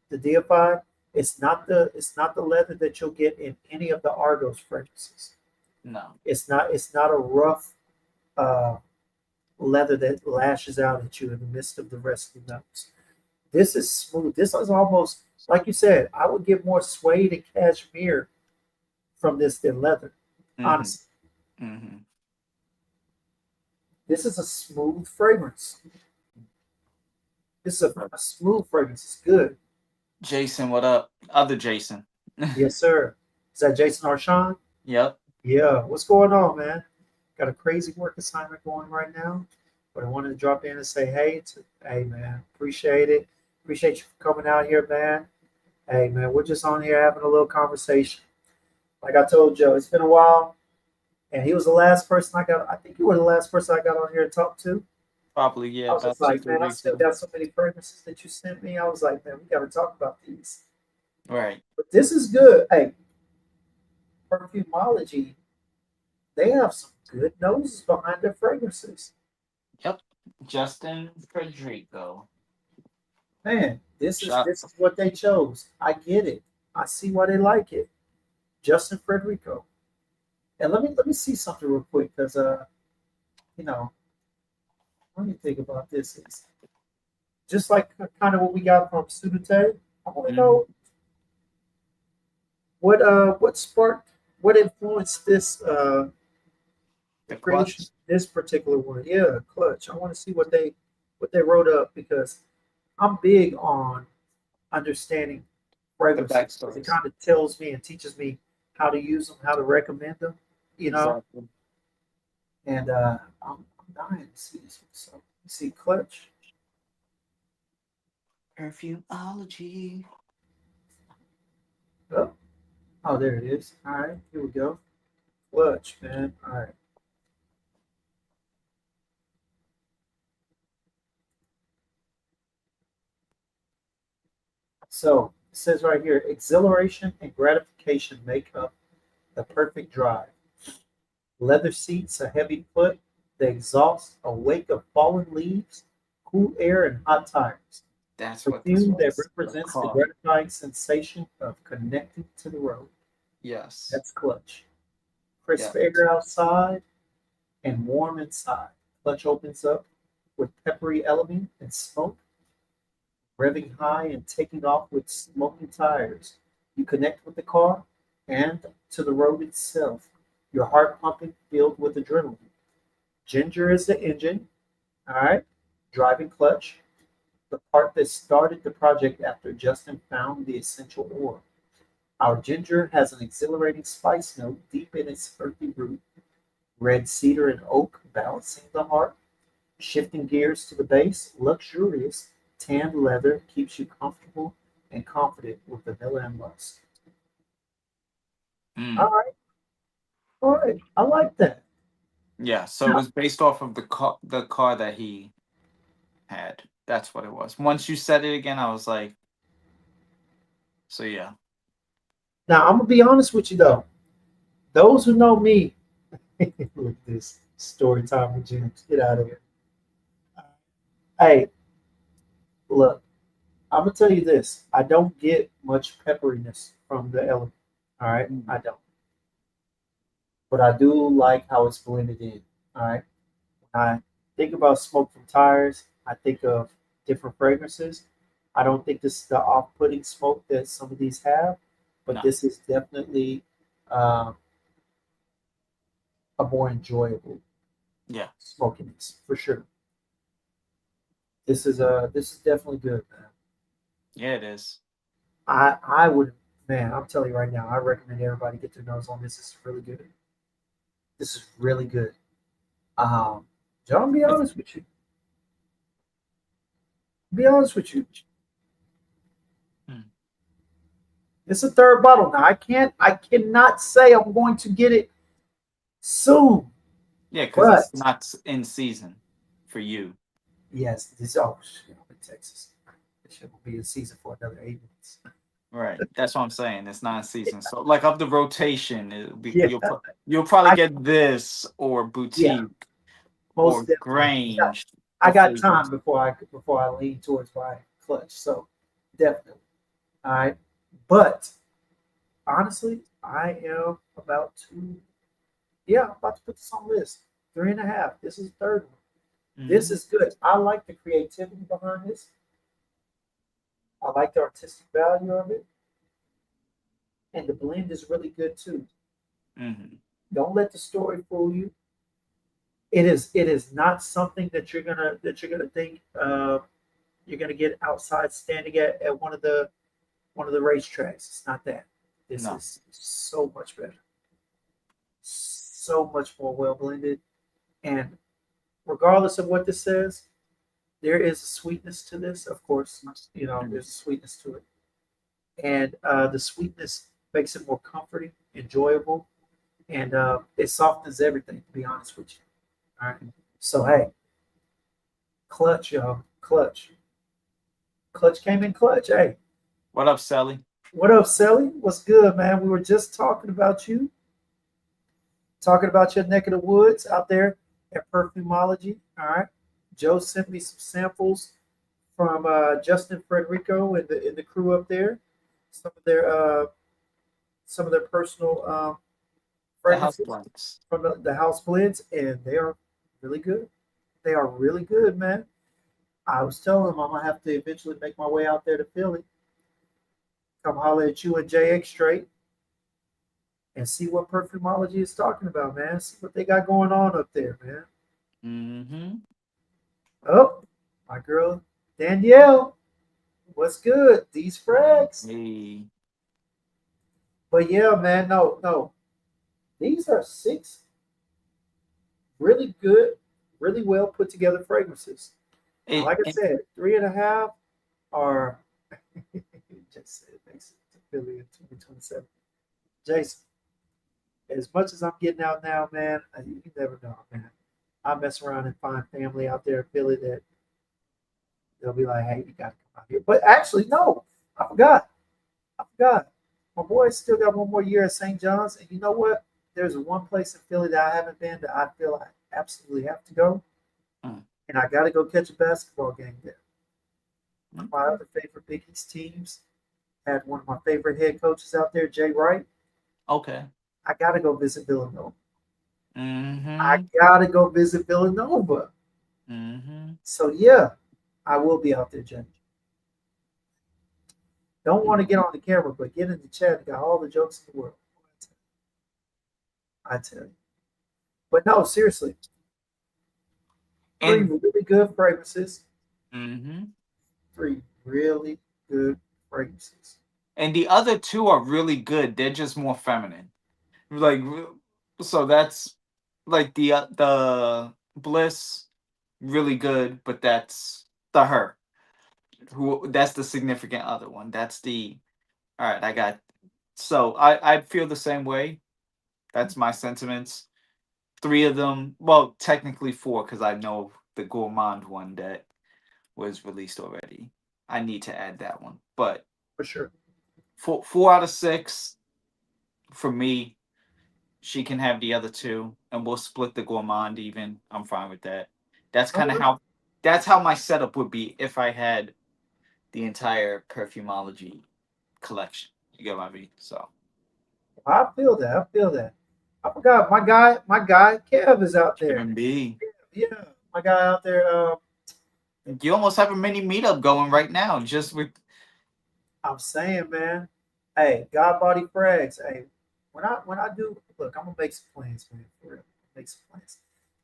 the deified. It's not the leather that you'll get in any of the Argos fragrances. No. It's not a rough uh, leather that lashes out at you in the midst of the rest of the notes. This is smooth. This is almost like you said. I would get more suede and cashmere from this than leather. Mm-hmm. Honestly, Mm-hmm. this is a smooth fragrance. This is a smooth fragrance. It's good. Jason, what up? Other Jason. Yes, sir. Is that Jason Arshon? Yep. Yeah. What's going on, man? Got a crazy work assignment going right now, but I wanted to drop in and say, hey, man, appreciate it. Appreciate you coming out here, man. Hey, man, we're just on here having a little conversation. Like I told Joe, it's been a while, and he was the last person I got. I think you were the last person I got on here to talk to. Probably, yeah, I was just about two, like, three man, I weeks still ago. got so many fragrances that you sent me. I was like, man, we got to talk about these. Right. But this is good. Hey, Perfumology, they have some good noses behind their fragrances. Yep. Justin Frederico. Man, this is Shot. this is what they chose. I get it. I see why they like it. Justin Frederico. And let me see something real quick because you know, let me think about this. It's just like kind of what we got from Sudate. I want to Mhm. know what sparked, what influenced this the The creation clutch. of this particular one. Yeah, clutch. I want to see what they wrote up because I'm big on understanding The fragrances because it backstories. kind of tells me and teaches me how to use them, how to recommend them, you know. Exactly. And I'm dying to see this one. So you see, clutch. Perfumology. Oh, oh, there it is. All right, here we go. Clutch, man. All right. So it says right here, exhilaration and gratification make up the perfect drive. Leather seats, a heavy foot, the exhaust, a wake of fallen leaves, cool air, and hot tires. That's what this Perfume that was. The represents the car. gratifying sensation of connecting to the road. Yes. That's clutch. Crisp Yeah. air outside and warm inside. Clutch opens up with peppery element and smoke, revving high and taking off with smoking tires. You connect with the car and to the road itself. Your heart pumping, filled with adrenaline. Ginger is the engine, all right? Driving clutch, the part that started the project after Justin found the essential oil. Our ginger has an exhilarating spice note deep in its earthy root, red cedar and oak balancing the heart, shifting gears to the base, luxurious, tanned leather keeps you comfortable and confident with vanilla and musk. All Mm. right, all right, I like that. Yeah. So it Now, was based off of the car that he had. That's what it was. Once you said it again, I was like, so yeah. now I'm gonna be honest with you though. Those who know me, look at this story time with James. Get out of here. Hey, look, I'm gonna tell you this. I don't get much pepperiness from the element. All right, Mm. I don't. But I do like how it's blended in. All right. When I think about smoke from tires, I think of different fragrances. I don't think this is the off-putting smoke that some of these have, but No. this is definitely uh, a more enjoyable Yeah. smokiness for sure. This is definitely good, man. Yeah, it is. I would, man, I'm telling you right now, I recommend everybody get their nose on this. This is really good. This is really good. Um, John, be honest with you. Be honest with you. Mm. It's a third bottle now. I cannot say I'm going to get it soon, Yeah, because it's but not in season for you. yes, this. Oh, shit, I'm in Texas. This shit will be in season for another 8 months. Right. That's what I'm saying. It's not in season. So like of the rotation, Yeah, you'll probably I get this or yeah, boutique most or definitely. Grange I got before. time before I lean towards my clutch. So definitely. All right. But honestly, I am about to yeah, I'm about to put this on list. 3.5. This is the third one. This Hmm. is good. I like the creativity behind this. I like the artistic value of it. And the blend is really good too. Hmm. Don't let the story fool you. It is not something that you're gonna think you're gonna get outside standing at one of the racetracks. It's not that. This No. is so much better, so much more well blended. And regardless of what this says, there is a sweetness to this. Of course, Mm. there's a sweetness to it, and the sweetness makes it more comforting, enjoyable, and it softens everything. To be honest with you, all right. So hey, clutch, y'all, clutch, clutch came in clutch. Hey, What up, Sally? what up, Sally? What's good, man? We were just talking about you, talking about your neck of the woods out there at Perfumology. All right. Joe sent me some samples from Justin Frederico and the crew up there. Some of their uh, some of their personal The house fragrances blends. from the house blends, and they are really good. They are really good, man. I was telling them I'm gonna have to eventually make my way out there to Philly, come holler at you and JX straight, and see what Perfumology is talking about, man. See what they got going on up there, man. Hmm. Oh, my girl Danielle, what's good? These frags. Hey. But yeah, man, no, no. These are six really good, really well put together fragrances. Now, It, like I said, 3.5 are just said makes it to Philly in 2027. Jason, as much as I'm getting out now, man, you never know, man. I mess around and find family out there in Philly that they'll be like, hey, you got to come out here. But actually, no, I forgot. I forgot. My boy still got one more year at St. John's. And you know what? There's one place in Philly that I haven't been that I feel I absolutely have to go. mm, And I got to go catch a basketball game there. One of my okay. other favorite Big East teams had one of my favorite head coaches out there, Jay Wright. Okay. I got to go visit Villanova. I Hmm. got to go visit Villanova. Hmm. So, yeah, I will be out there, Jay. Don't want to get on the camera, but get in the chat and got all the jokes in the world. I tell you. But no, seriously, three And really good fragrances. hmm Three really good fragrances. and the other two are really good. They're just more feminine. Like so that's like the Bliss really good, but that's the her. Who that's the significant other one. That's the all right, I got so I feel the same way. That's my sentiments. Three of them, well, technically four, because I know the gourmand one that was released already. I need to add that one. But For sure. four out of six for me. She can have the other two, and we'll split the gourmand even. I'm fine with that. That's All kind of right. how my setup would be if I had the entire Perfumology collection. You get what I mean? So I feel that. I feel that. I forgot my guy Kev is out there. Kevin B. Yeah, my guy out there. You almost have a mini meetup going right now, just with I'm saying, man. Hey, God Body Frags. Hey, when I do look, I'm gonna make some plans, man. For real. Make some plans.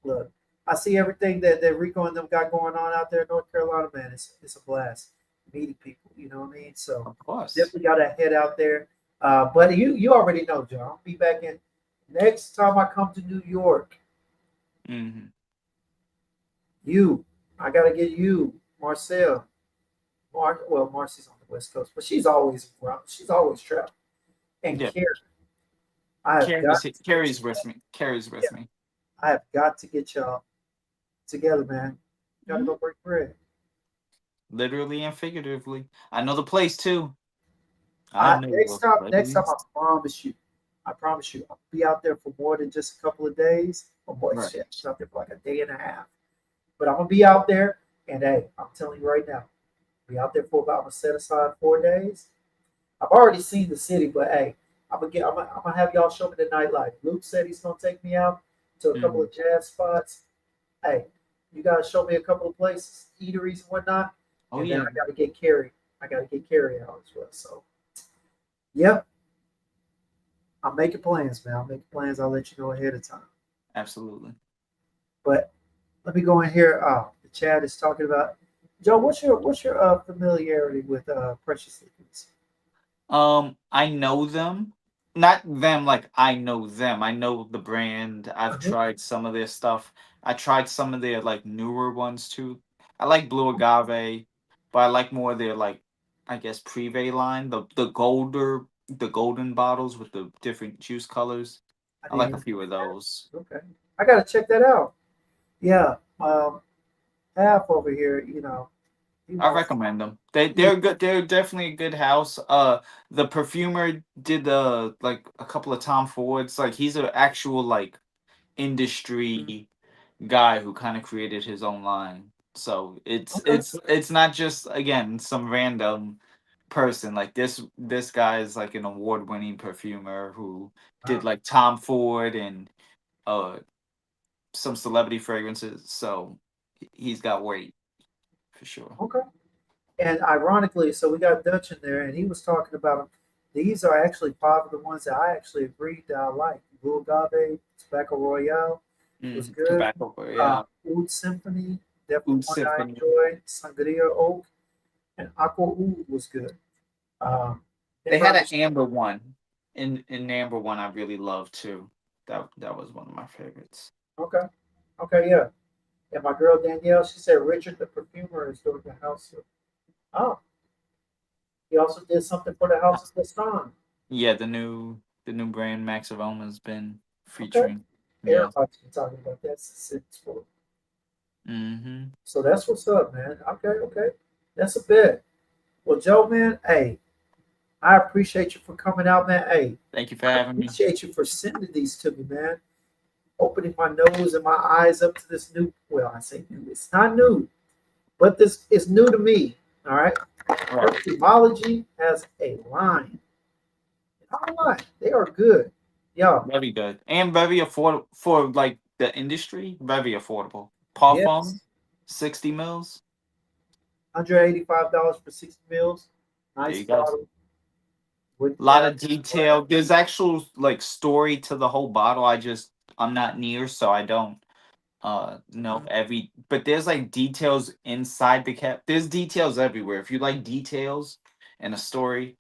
Look, I see everything that Rico and them got going on out there in North Carolina, man. It's a blast meeting people. You know what I mean? So Of course. definitely got to head out there. But you already know, John. I'll be back in next time I come to New York. Hmm. You, I gotta get you, Marcel. Well, Marcy's on the West Coast, but she's always around. She's always traveling. And Yeah. Carrie, I have got to get Carrie's with me. Carrie's yeah, with me. I have got to get y'all together, man. Gotta Mhm. go break bread. Literally and figuratively. I know the place too. I I know the next time place. I promise you, I'll be out there for more than just a couple of days. Oh boy, Right. shit, I was out there for like a day and a half. But I'm gonna be out there, and hey, I'm telling you right now, be out there for about I'm gonna set aside 4 days. I've already seen the city, but hey, I'm gonna have y'all show me the nightlife. Luke said he's gonna take me out to a couple Hmm. of jazz spots. Hey, you gotta show me a couple of places, eateries and whatnot, Oh and then yeah. I gotta get Carrie. I gotta get Carrie out as well. So, yep, I'm making plans, man. I'm making plans. I'll let you know ahead of time. Absolutely. But let me go in here. The chat is talking about Joe. What's your familiarity with Precious Liquids? I know them. Not them like I know them. I know the brand. I've Uh-huh. tried some of their stuff. I tried some of their like newer ones too. I like Blue Agave, but I like more their like I guess Privé line, the golden bottles with the different juice colors. I I didn't like a even few of know those. that. Okay, I gotta check that out. Yeah, half over here. He I wants. recommend them. Yeah. They're good. They're definitely a good house. The perfumer did the like a couple of Tom Fords. Like he's an actual like industry guy who kind of created his own line. So Okay. it's not just again some random person. Like this guy is like an award winning perfumer who did Wow. like Tom Ford and uh some celebrity fragrances. So he's got weight for sure. Okay. And ironically, so we got Dutch in there, and he was talking about them. These are actually five of the ones that I actually agreed that I like. Blue Agave, Tobacco Royale was good. Tobacco, yeah. Oud Symphony, definitely Oud one that I Symphony. enjoyed. Sangria Oak and Aqua Oud was good. They Denver had an Understood. amber one. In amber one I really loved too. That was one of my favorites. Okay. Okay, yeah. And my girl Danielle, she said Richard the perfumer is doing the house. Oh, he also did something for the House of Gaston. Yeah, the new brand Max Aroma's been Okay. featuring. Yeah. Everybody's been talking about that since for. Mm-hmm. So that's what's up, man. Okay, okay. That's a bit. Well, Joe, man, hey, I appreciate you for coming out, man. Hey, Thank you for I having me. appreciate you for sending these to me, man. Opening my nose and my eyes up to this new, well, I say new, it's not new, but this is new to me. All right. Right. Perfumology has a line. Not a line. They are good. Yo, Very good. And very affordable for like the industry. Very affordable. Parfum, yes. 60 mils. $185 for 60 mils. There Nice you go. bottle. Wooden A lot cap. of Glass. detail. There's actual like story to the whole bottle. I'm not near, so I don't know Mhm. every, but there's like details inside the cap. There's details everywhere. If you like details and a story,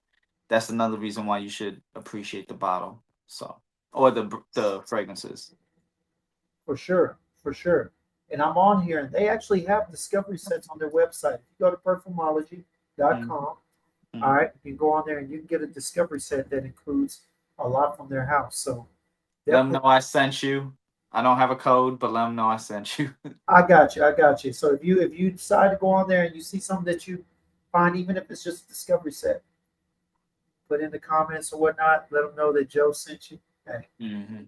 that's another reason why you should appreciate the bottle. So, or the fragrances. For sure, for sure. And I'm on here, and they actually have discovery sets on their website. If you go to Mm-hmm. perfumology.com, all Mm-hmm. right, you can go on there and you can get a discovery set that includes a lot from their house. So Let them know definitely, I sent you. I don't have a code, but let them know I sent you. I got you, I got you. So if you decide to go on there and you see something that you find, even if it's just a discovery set, put in the comments or whatnot. Let them know that Joe sent you. Hey, Hmm.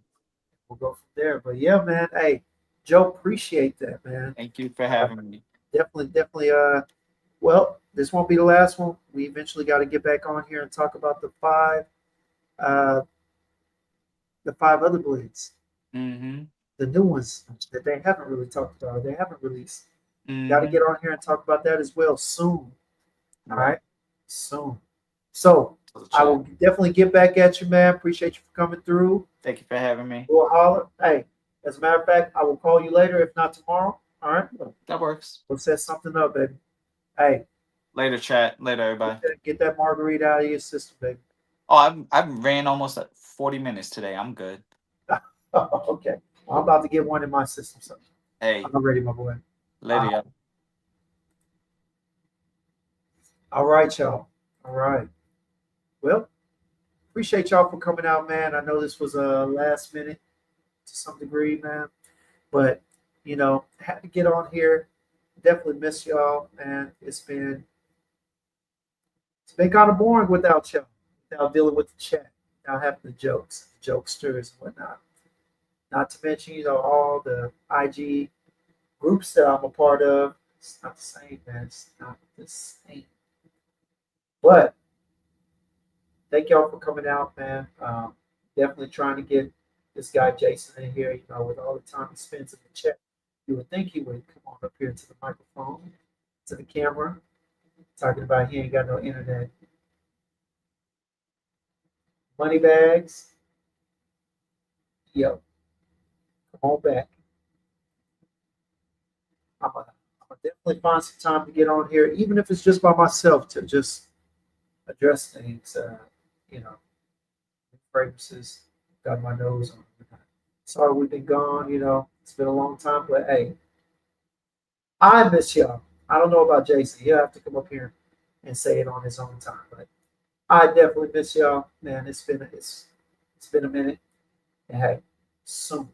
we'll go from there. But yeah, man. Hey, Joe, appreciate that, man. Thank you for Uh, having me. definitely. Well, this won't be the last one. We eventually got to get back on here and talk about uh, the five other blades, Mm-hmm. the new ones that they haven't really talked about. They haven't released. Got to Mm-hmm. get on here and talk about that as well soon. All Right. right, soon. So To the I chat. will definitely get back at you, man. Appreciate you for coming through. Thank you for having me. We'll holler. Hey, As a matter of fact, I will call you later, if not tomorrow. All right. That works. We'll set something up, baby. Hey, Later, chat. Later, everybody. get that margarita out of your system, baby. Oh, I've ran almost 40 minutes today. I'm good. Okay. I'm about to get one in my system, so Hey, I'm ready, my boy. later, y'all. All right, y'all. All right. Well, appreciate y'all for coming out, man. I know this was a last minute to some degree, man, but had to get on here. Definitely miss y'all, man. It's been kind of boring without y'all, without dealing with the chat, without having the jokes, the jokesters and whatnot. Not to mention, all the IG groups that I'm a part of. It's not the same, man. It's not the same. But thank y'all for coming out, man. Definitely trying to get this guy Jason in here. With all the time he spends in the chat, you would think he would come on up here to the microphone, to the camera, talking about he ain't got no internet. Money bags, yo, come on back. I'm gonna definitely find some time to get on here, even if it's just by myself to just address things. You know, fragrances, got my nose on. Sorry we've been gone. It's been a long time, but hey, I miss y'all. I don't know about Jason. He'll have to come up here and say it on his own time, but I definitely miss y'all, man. It's been a minute. And hey, soon,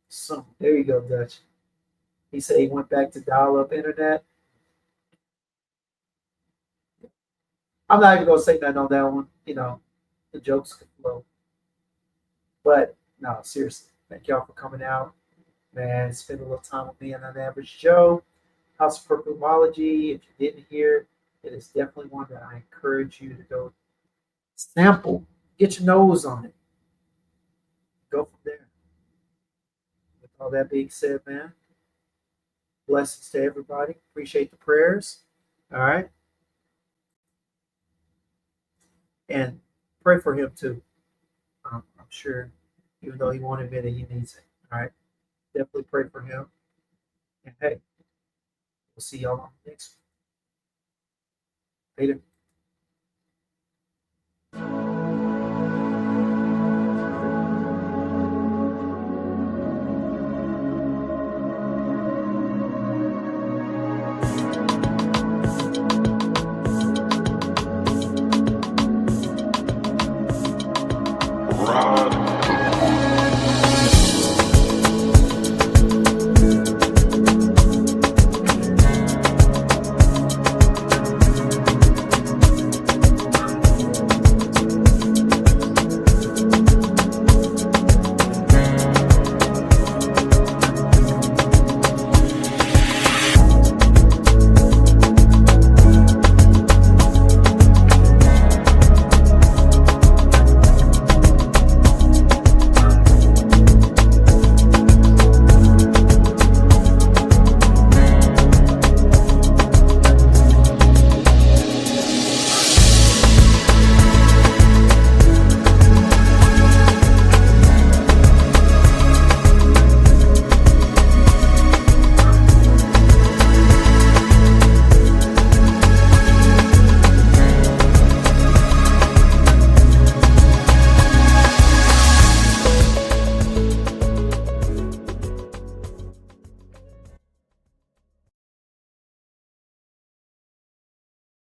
soon. There you go, Dutch. He said he went back to dial-up internet. I'm not even gonna say nothing on that one. The jokes could flow. But no, seriously, thank y'all for coming out. Man, spend a little time with me and Unaverage Joe. House of Perfumology. If you didn't hear, it is definitely one that I encourage you to go sample. Get your nose on it. Go from there. With all that being said, man, blessings to everybody. Appreciate the prayers. All right. And pray for him too. I'm sure, even though he won't admit it, he needs it. All right. Definitely pray for him. And hey, we'll see y'all on the next one. Later.